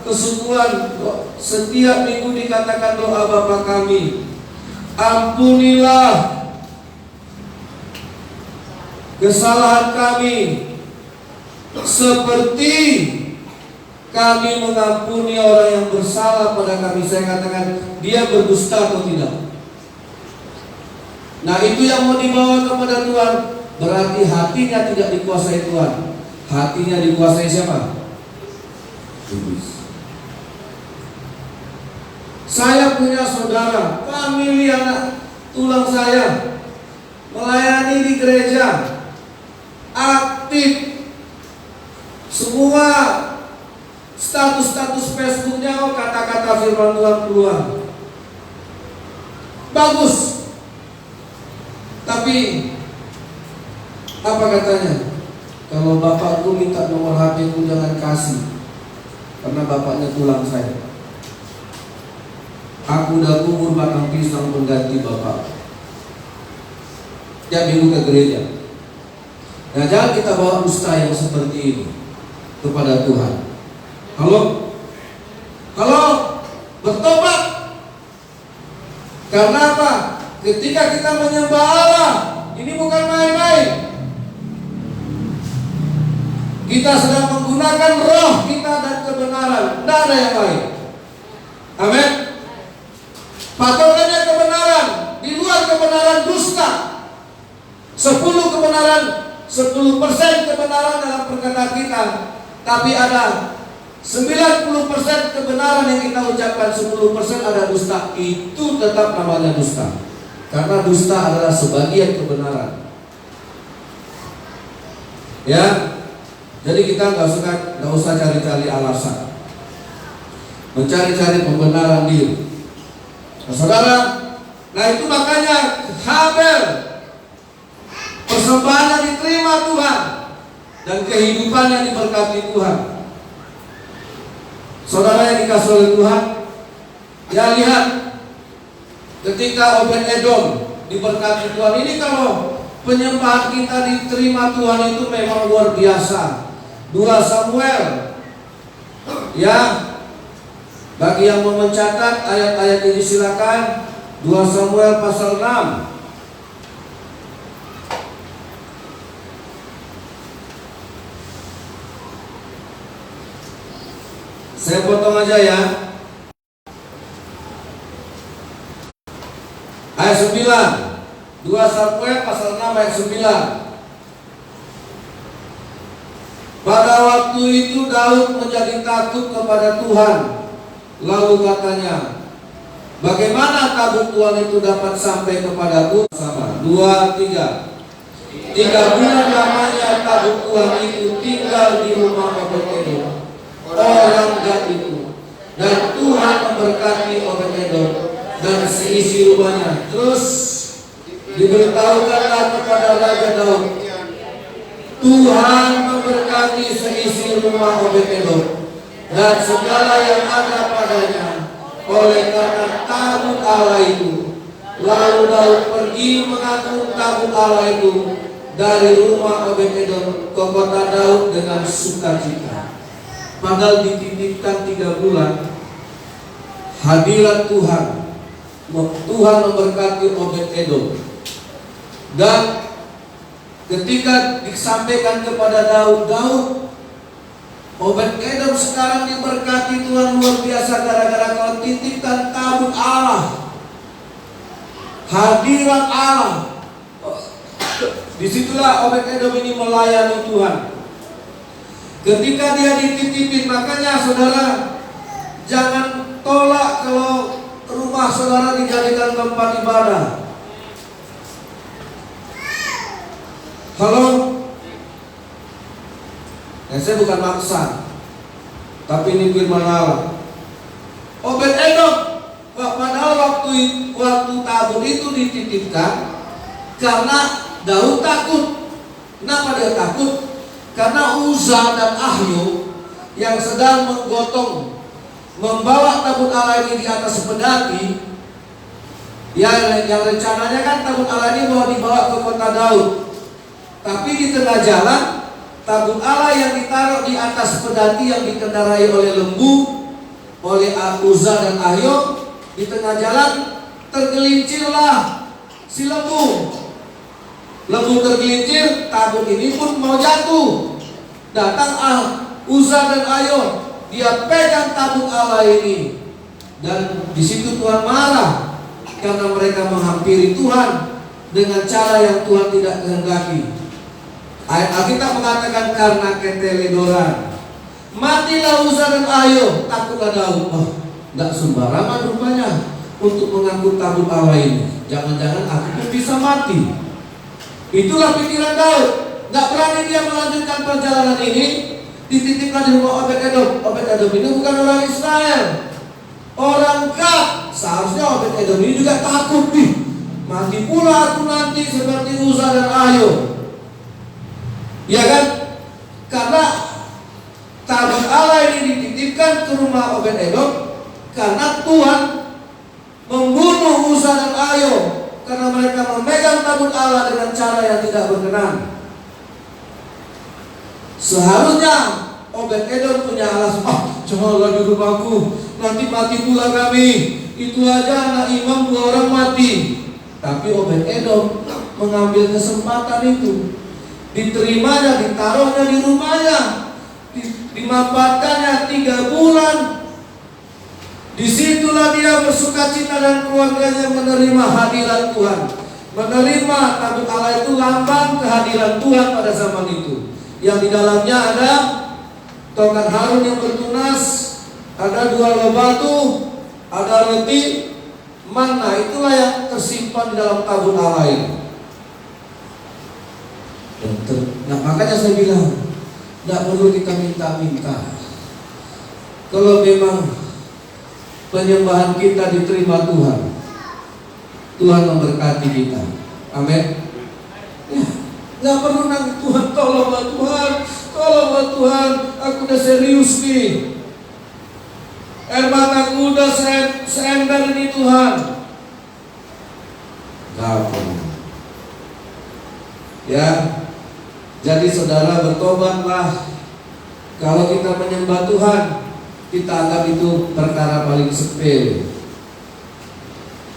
S1: kesukuan, setiap minggu dikatakan doa Bapa kami. Ampunilah kesalahan kami seperti kami mengampuni orang yang bersalah pada kami. Saya katakan, dia berdusta atau tidak? Nah, itu yang mau dibawa kepada Tuhan. Berarti hatinya tidak dikuasai Tuhan. Hatinya dikuasai siapa? Iblis. Saya punya saudara, famili anak tulang saya, melayani di gereja, aktif. Semua status-status Facebooknya, kata-kata firman Tuhan keluar. Bagus. Tapi apa katanya? Kalau bapakku minta nomor HP-ku jangan kasih, karena bapaknya tulang saya. Aku udah kubur batang pisang mengganti bapak. Tiap minggu ke gereja. Nah, jangan kita bawa dusta yang seperti ini kepada Tuhan. Halo? Halo? Bertobat. Karena apa? Ketika kita menyembah Allah, ini bukan main-main. Kita sedang menggunakan roh kita dan kebenaran, tidak ada yang lain. Amin. Patokannya kebenaran, di luar kebenaran dusta. 10 kebenaran, 10% kebenaran dalam perkataan kita, tapi ada 90% kebenaran yang kita ucapkan, 10% ada dusta. Itu tetap namanya dusta, karena dusta adalah sebagian kebenaran. Ya, jadi kita nggak usah cari-cari alasan, mencari-cari pembenaran diri. Nah, saudara, nah itu makanya Habel persembahannya diterima Tuhan dan kehidupannya diberkati Tuhan. Saudara yang dikasih oleh Tuhan, ya lihat ketika Obed-Edom diberkati Tuhan, ini kalau penyembahan kita diterima Tuhan itu memang luar biasa. 2 Samuel, ya, bagi yang mau mencatat ayat-ayat ini silakan. 2 Samuel pasal 6. Saya potong aja ya. Ayat 9. 2 Samuel pasal 6 ayat 9. Pada waktu itu Daud menjadi takut kepada Tuhan. Lalu katanya, bagaimana tabut Tuhan itu dapat sampai kepadaku? Sama 2, 3. 3 bulan lamanya tabut Tuhan itu tinggal di rumah Obed-Edom, orang Gad itu, dan Tuhan memberkati Obed-Edom dan seisi rumahnya. Terus diberitahukanlah kepada Raja Daud, Tuhan memberkati seisi rumah Obed-Edom dan segala yang ada padanya oleh karena tabut Allah itu. Lalu Daud pergi mengangkut tabut Allah itu dari rumah Obed-Edom ke kota Daud dengan sukacita. Padahal dititipkan 3 bulan, hadirat Tuhan memberkati Obed-Edom. Dan ketika disampaikan kepada Daud, Obed-Edom sekarang diberkati Tuhan luar biasa gara-gara kau titipkan tabut Allah, hadirat Allah. Disitulah Obed-Edom ini melayani Tuhan. Ketika dia dititipin, makanya saudara jangan tolak kalau rumah saudara dijadikan tempat ibadah. Halo? Saya bukan maksa, tapi ini firman Allah. Obed-Edom, padahal waktu tabut itu dititipkan, karena Daud takut. Kenapa dia takut? Karena Uza dan Ahyo yang sedang menggotong, membawa tabut Allah ini di atas pedati, yang rencananya kan tabut Allah ini mau dibawa ke kota Daud. Tapi di tengah jalan, tabut Allah yang ditaruh di atas pedati yang dikendarai oleh lembu, oleh Uza dan Ahyo, di tengah jalan tergelincirlah si lembu. Lembu tergelincir, tabut ini pun mau jatuh. Datang Uza dan Ahyo, dia pegang tabut Allah ini, dan di situ Tuhan marah karena mereka menghampiri Tuhan dengan cara yang Tuhan tidak kehendaki. Alkitab mengatakan karena keteledoran, matilah Uza dan Ahyo. Takutlah Daud, tidak sembarangan rupanya untuk mengangkut tabut Allah ini. Jangan-jangan aku pun bisa mati. Itulah pikiran Daud. Nggak berani dia melanjutkan perjalanan ini. Dititipkan di rumah Obed-Edom. Obed-Edom ini bukan orang Israel, orang Gad. Seharusnya Obed-Edom ini juga takut, mati pula aku nanti seperti Uza dan Ahyo. Ya kan? Karena tabut Allah ini dititipkan ke rumah Obed-Edom karena Tuhan membunuh Uza dan Ahyo karena mereka memegang tabut Allah dengan cara yang tidak berkenan. Seharusnya Obed-Edom punya alasan, janganlah di rumahku, nanti mati pula kami. Itu aja anak imam 2 orang mati. Tapi Obed-Edom mengambil kesempatan itu, diterimanya, ditaruhnya di rumahnya, dimanfaatkannya 3 bulan. Disitulah dia bersukacita dan keluarganya menerima hadirat Tuhan. Menerima tabut Allah itu lambang kehadiran Tuhan pada zaman itu, yang di dalamnya ada tongkat Harun yang bertunas, ada 2 loh batu, ada roti, mana. Itulah yang tersimpan di dalam tabut Allah ini. Nah, makanya saya bilang, tidak perlu kita minta-minta. Kalau memang penyembahan kita diterima Tuhan, Tuhan memberkati kita. Amin. Ya, nggak perlu nangis, Tuhan tolonglah Tuhan, tolonglah Tuhan, aku udah serius nih. Air mataku udah seember ini Tuhan. Gak perlu. Ya, jadi saudara bertobatlah. Kalau kita menyembah Tuhan, kita anggap itu perkara paling sepele.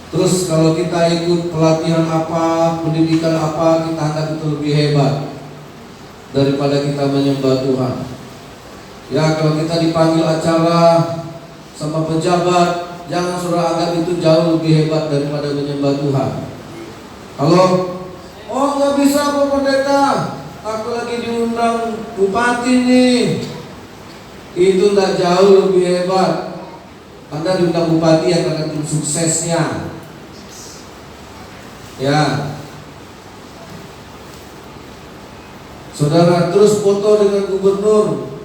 S1: Terus kalau kita ikut pelatihan apa, pendidikan apa, kita anggap itu lebih hebat daripada kita menyembah Tuhan. Ya, kalau kita dipanggil acara sama pejabat, jangan saudara anggap itu jauh lebih hebat daripada menyembah Tuhan. Halo? Oh, nggak bisa Pak Pendeta, aku lagi diundang bupati nih. Itu tak jauh lebih hebat. Anda diundang bupati yang akan tim suksesnya. Ya, saudara terus foto dengan gubernur.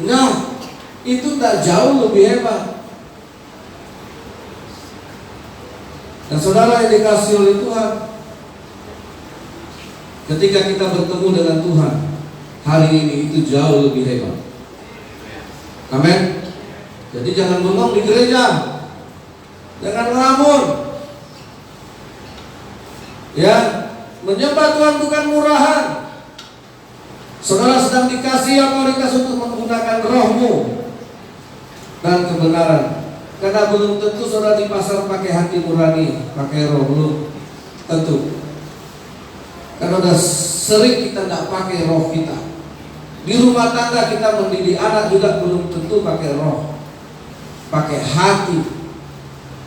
S1: Nah, itu tak jauh lebih hebat. Dan saudara yang dikasih oleh Tuhan, ketika kita bertemu dengan Tuhan hari ini, itu jauh lebih hebat. Amin. Jadi jangan bengong di gereja, jangan ngelamun. Ya, menyembah Tuhan bukan murahan. Saudara sedang dikasih otoritas untuk menggunakan rohmu dan kebenaran. Karena belum tentu saudara di pasar pakai hati nurani, pakai roh, belum tentu. Karena udah sering kita tidak pakai roh kita. Di rumah tangga kita mendidik anak juga belum tentu pakai roh, pakai hati.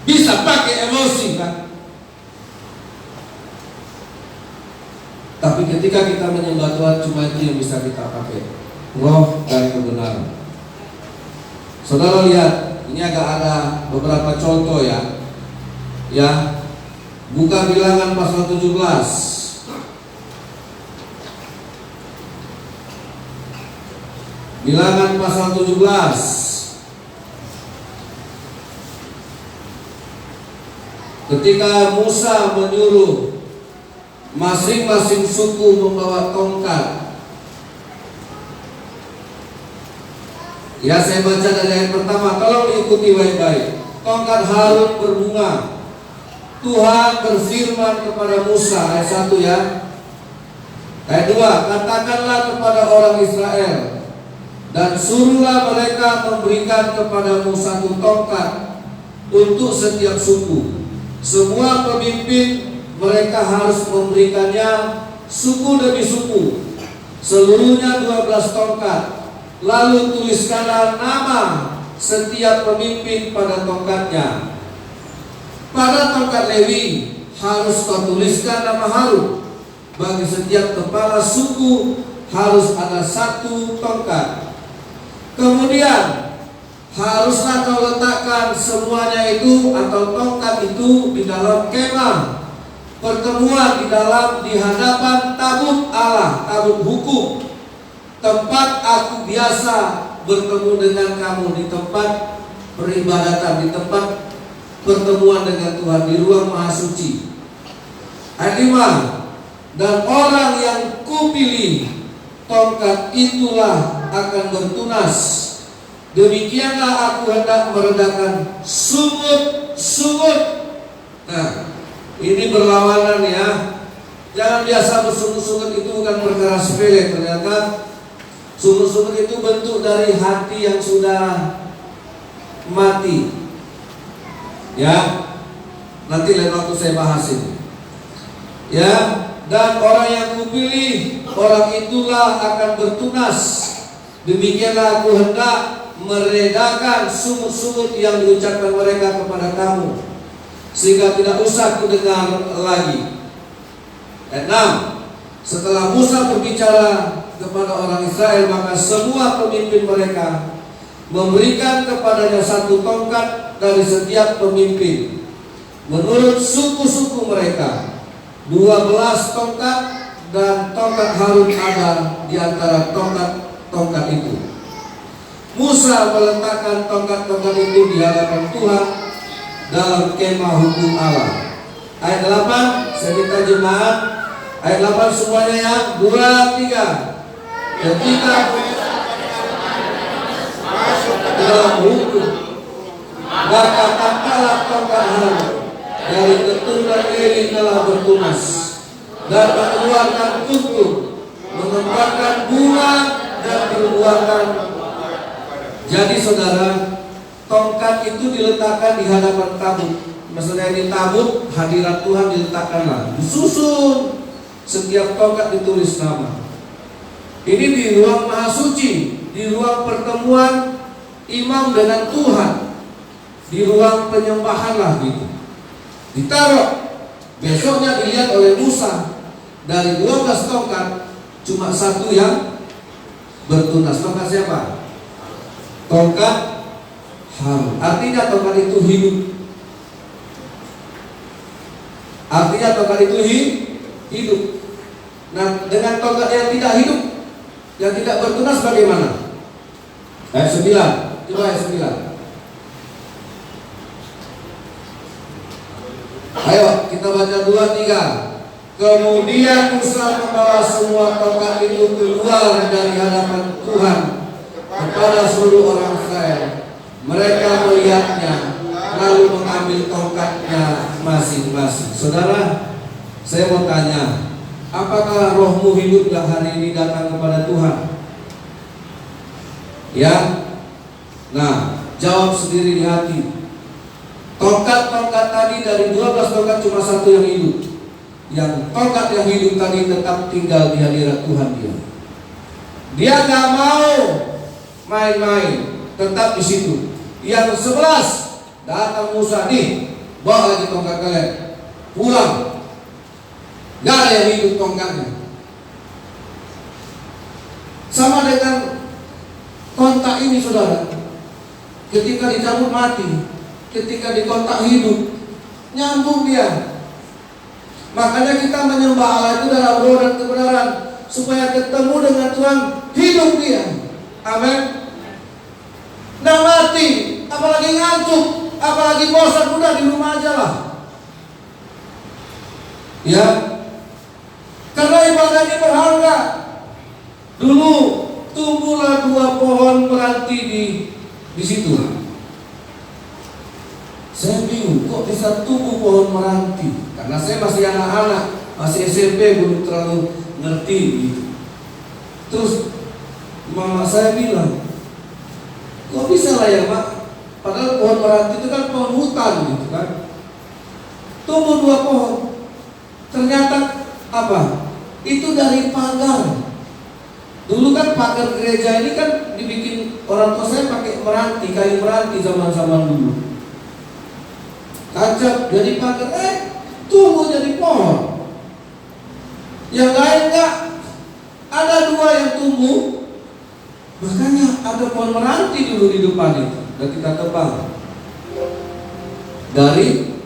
S1: Bisa pakai emosi kan? Tapi ketika kita menyembah Tuhan, cuma itu yang bisa kita pakai, roh dan kebenaran. Saudara lihat, ini agak ada beberapa contoh ya. Ya, buka Bilangan pasal 17. Bilangan pasal 17. Ketika Musa menyuruh masing-masing suku membawa tongkat. Ya, saya baca dari ayat pertama, tolong diikuti baik-baik. Tongkat Harun berbunga. Tuhan berfirman kepada Musa, ayat 1 ya. Ayat 2, katakanlah kepada orang Israel, dan suruhlah mereka memberikan kepadamu 1 tongkat untuk setiap suku. Semua pemimpin mereka harus memberikannya suku demi suku, seluruhnya 12 tongkat. Lalu tuliskanlah nama setiap pemimpin pada tongkatnya. Pada tongkat Lewi harus kau tuliskan nama Harun. Bagi setiap kepala suku harus ada 1 tongkat. Kemudian haruslah kau letakkan semuanya itu atau tongkat itu di dalam kemah pertemuan di hadapan tabut Allah, tabut hukum, tempat aku biasa bertemu dengan kamu, di tempat peribadatan, di tempat pertemuan dengan Tuhan, di ruang maha suci. Ayat 5, dan orang yang kupilih, tongkat itulah akan bertunas. Demikianlah aku hendak meredakan sungut-sungut. Nah, ini berlawanan ya. Jangan biasa bersungut-sungut, itu bukan perkara sepele. Ternyata sungut-sungut itu bentuk dari hati yang sudah mati. Ya, nanti lain waktu saya bahas ini. Ya, dan orang yang kupilih, orang itulah akan bertunas. Demikianlah aku hendak meredakan sungut-sungut yang diucapkan mereka kepada kamu, sehingga tidak usah kudengar lagi. Ayat 6. Setelah Musa berbicara kepada orang Israel, maka semua pemimpin mereka memberikan kepadanya satu tongkat dari setiap pemimpin menurut suku-suku mereka, 12 tongkat, dan tongkat Harun ada di antara tongkat-tongkat itu. Musa meletakkan tongkat-tongkat itu di hadapan Tuhan dalam kemah hukum Allah. Ayat 8, saya minta jemaat. Ayat 8 semuanya ya, 2, 3. Ketika dalam hukum, maka tatkala tongkat Harun dari keturunan Eli telah bertunas dan mengeluarkan kuntum, mengembangkan bunga dan berbuahkan. Jadi saudara, tongkat itu diletakkan di hadapan tabut. Maksudnya di tabut hadirat Tuhan diletakkanlah, disusun. Setiap tongkat ditulis nama. Ini di ruang maha suci, di ruang pertemuan imam dengan Tuhan, di ruang penyembahan lah gitu. Ditaruh. Besoknya dilihat oleh Musa, dari 12 tongkat cuma satu yang bertunas. Tongkat siapa? Tongkat Harun. Artinya tongkat itu hidup. Artinya tongkat itu hidup. Nah, dengan tongkat yang tidak hidup, yang tidak bertunas bagaimana? Ayat 9. Coba ayat 9. Ayo kita baca 2, 3. Kemudian Musa membawa semua tongkat itu keluar dari hadapan Tuhan kepada seluruh orang Israel. Mereka melihatnya lalu mengambil tongkatnya masing-masing. Saudara, saya mau tanya, apakah rohmu hiduplah hari ini datang kepada Tuhan? Ya. Nah, jawab sendiri di hati. Tongkat-tongkat tadi dari 12 tongkat cuma satu yang hidup. Yang tongkat yang hidup tadi tetap tinggal di hadirat Tuhan dia. Dia gak mau main-main, tetap di situ. Yang 11 datang Musa, nih bawa lagi tongkat kalian, pulang. Gak ada yang hidup tongkatnya. Sama dengan kontak ini saudara, ketika dicabut mati, ketika dikontak hidup, nyambung dia. Makanya kita menyembah Allah itu dalam roh dan kebenaran, supaya ketemu dengan Tuhan, hidup dia. Amin. Nah mati, apalagi ngantuk, apalagi bosan, udah di rumah aja lah. Ya, karena ibadah ini berharga. Dulu tumbuhlah 2 pohon meranti di situ. Saya bingung, kok bisa tumbuh pohon meranti? Karena saya masih anak-anak, masih SMP, belum terlalu ngerti gitu. Terus mama saya bilang, kok bisa lah ya Mak? Padahal pohon meranti itu kan pohon hutan gitu kan. Tumbuh 2 pohon. Ternyata apa? Itu dari pagar. Dulu kan pagar gereja ini kan dibikin, orang tua saya pakai meranti, kayu meranti zaman-zaman dulu. Tancap jadi pagar, tumbuh jadi pohon. Yang lain enggak. Ada 2 yang tumbuh. Makanya ada pohon meranti dulu di depan itu. Dan kita tebang dari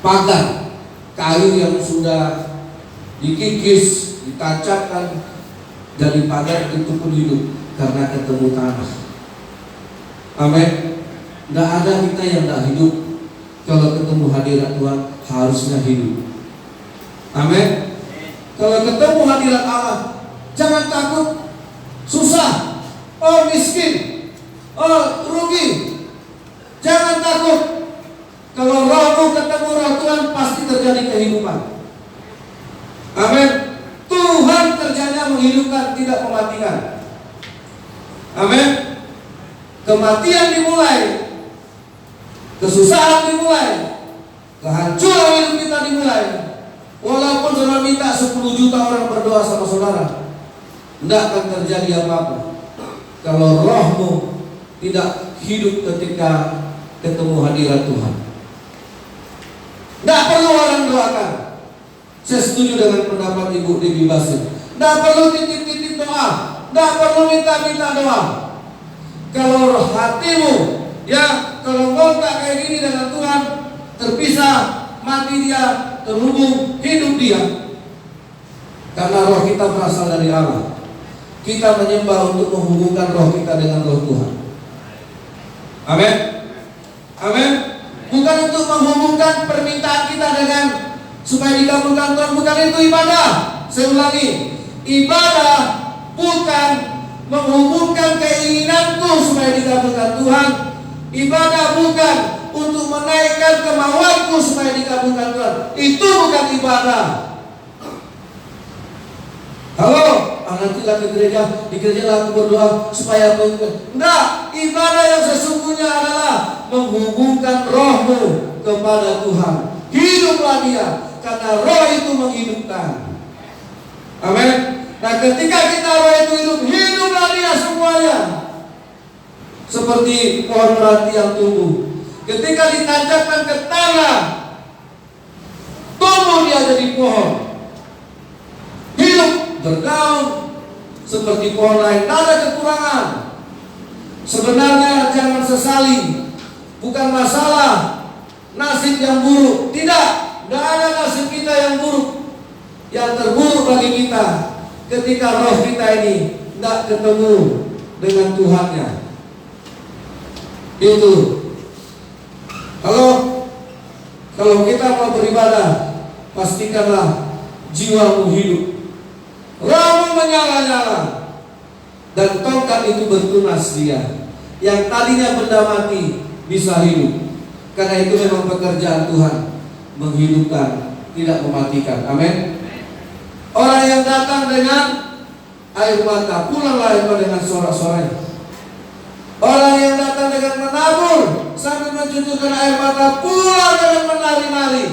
S1: pagar kayu yang sudah dikikis, ditancapkan, dari pagar itu pun hidup karena ketemu tanah. Amin. Tidak ada kita yang tidak hidup. Kalau ketemu hadirat Tuhan harusnya hidup. Amin. Kalau ketemu hadirat Allah, jangan takut susah, oh miskin, oh rugi. Jangan takut. Kalau rohmu ketemu roh Tuhan, pasti terjadi kehidupan. kematian dimulai, kesusahan dimulai, kehancuran hidup kita dimulai. Walaupun saudara minta 10 juta orang berdoa sama saudara, tidak akan terjadi apa-apa kalau rohmu tidak hidup ketika ketemu hadirat Tuhan. Tidak perlu orang doakan. Saya setuju dengan pendapat Ibu Dewi Basir. Tidak perlu titip-titip doa, tidak perlu minta-minta doa. Kalau hatimu, ya, kalau kontak kayak gini dengan Tuhan, terpisah, mati dia, terhubung, hidup dia. Karena roh kita berasal dari Allah. Kita menyembah untuk menghubungkan roh kita dengan roh Tuhan. Amin. Amin. Bukan untuk menghubungkan permintaan kita dengan supaya dikabulkan Tuhan. Bukan itu ibadah. Saya ulangi, ibadah bukan menghubungkan keinginanku supaya dikabulkan Tuhan. Ibadah bukan untuk menaikkan kemauanku supaya dikabulkan Tuhan. Itu bukan ibadah. Halo, nantilah ke gereja, di gereja lah aku berdoa supaya enggak, ibadah yang sesungguhnya adalah menghubungkan rohmu kepada Tuhan. Hiduplah dia, karena roh itu menghidupkan. Amin. Nah, ketika kita roh itu hidup, hiduplah dia semuanya. Seperti pohon meranti yang tumbuh. Ketika ditancapkan ke tanah, tumbuh dia jadi pohon. Hidup, berdaun seperti pohon lain, tidak ada kekurangan. Sebenarnya jangan sesali. Bukan masalah nasib yang buruk. Tidak ada nasib kita yang buruk. Yang terburuk bagi kita ketika roh kita ini tidak ketemu dengan Tuhannya. Itu. Kalau kita mau beribadah, pastikanlah jiwamu hidup, rohmu menyala-nyala, dan tongkat itu bertunas dia. Yang tadinya benda mati bisa hidup. Karena itu memang pekerjaan Tuhan, menghidupkan, tidak mematikan. Amin. Orang yang datang dengan air mata, pulanglah dengan sorak-sorai. Orang yang datang dengan menabur sambil mencucurkan air mata, pulang dengan menari-nari.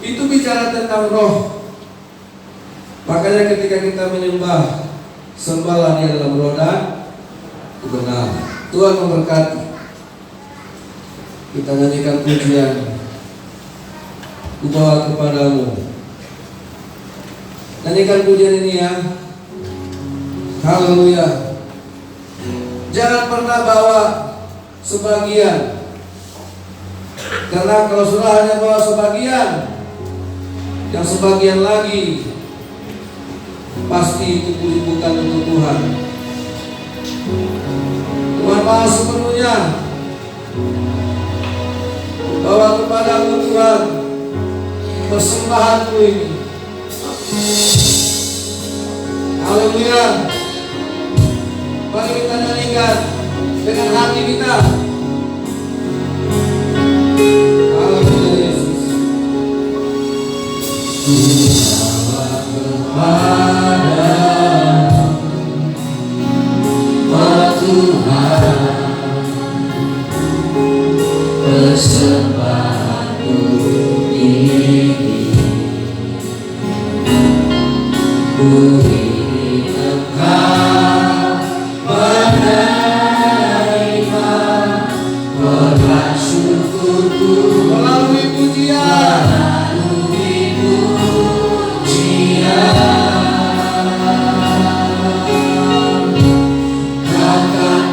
S1: Itu bicara tentang roh. Makanya ketika kita menyembah, sembahlah dia dalam roh dan kebenaran. Tuhan memberkati. Kita nyanyikan pujian, Ku bawa kepadamu. Nyanyikan pujian ini ya. Haleluya. Jangan pernah bawa sebagian. Karena kalau sudah hanya bawa sebagian, yang sebagian lagi pasti itu bukan untuk Tuhan. Tuhan mau sepenuhnya. Bawa kepadamu Tuhan persembahanku ini. Haleluya. Mari kita nyanyikan dengan hati kita. Haleluya Yesus. Bawa kepadamu, oh Tuhan, persembahanku ini. Ku ingin Engkau menerima berkat syukurku melalui pujian, akan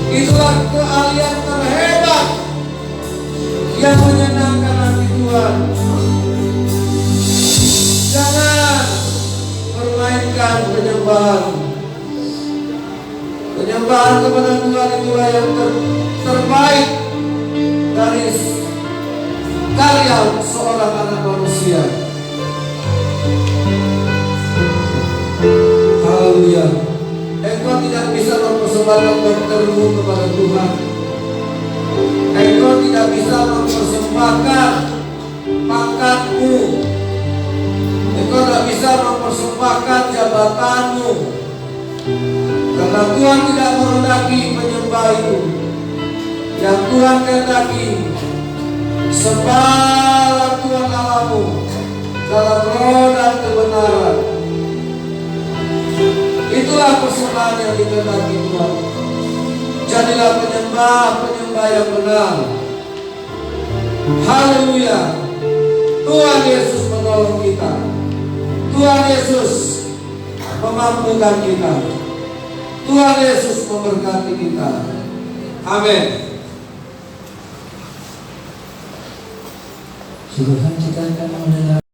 S1: Itulah keahlian terhebat yang menyenangkan hati Tuhan. Jangan permainkan penyembahan. Penyembahan kepada Tuhan itulah yang terhebat seorang anak manusia. Haleluya. Engkau tidak bisa mempersembahkan doktermu kepada Tuhan. Engkau tidak bisa mempersembahkan pangkatmu. Engkau tidak bisa mempersembahkan jabatanmu. Karena Tuhan tidak menghendaki penyembah itu. Yang Tuhan kehendaki, sembahlah Tuhan Allahmu dalam roh dan kebenaran. Itulah persembahan yang dikehendaki Tuhan. Jadilah penyembah yang benar. Haleluya. Tuhan Yesus menolong kita. Tuhan Yesus memampukan kita. Tuhan Yesus memberkati kita. Amin.
S2: Tuhan, kita akan mendengar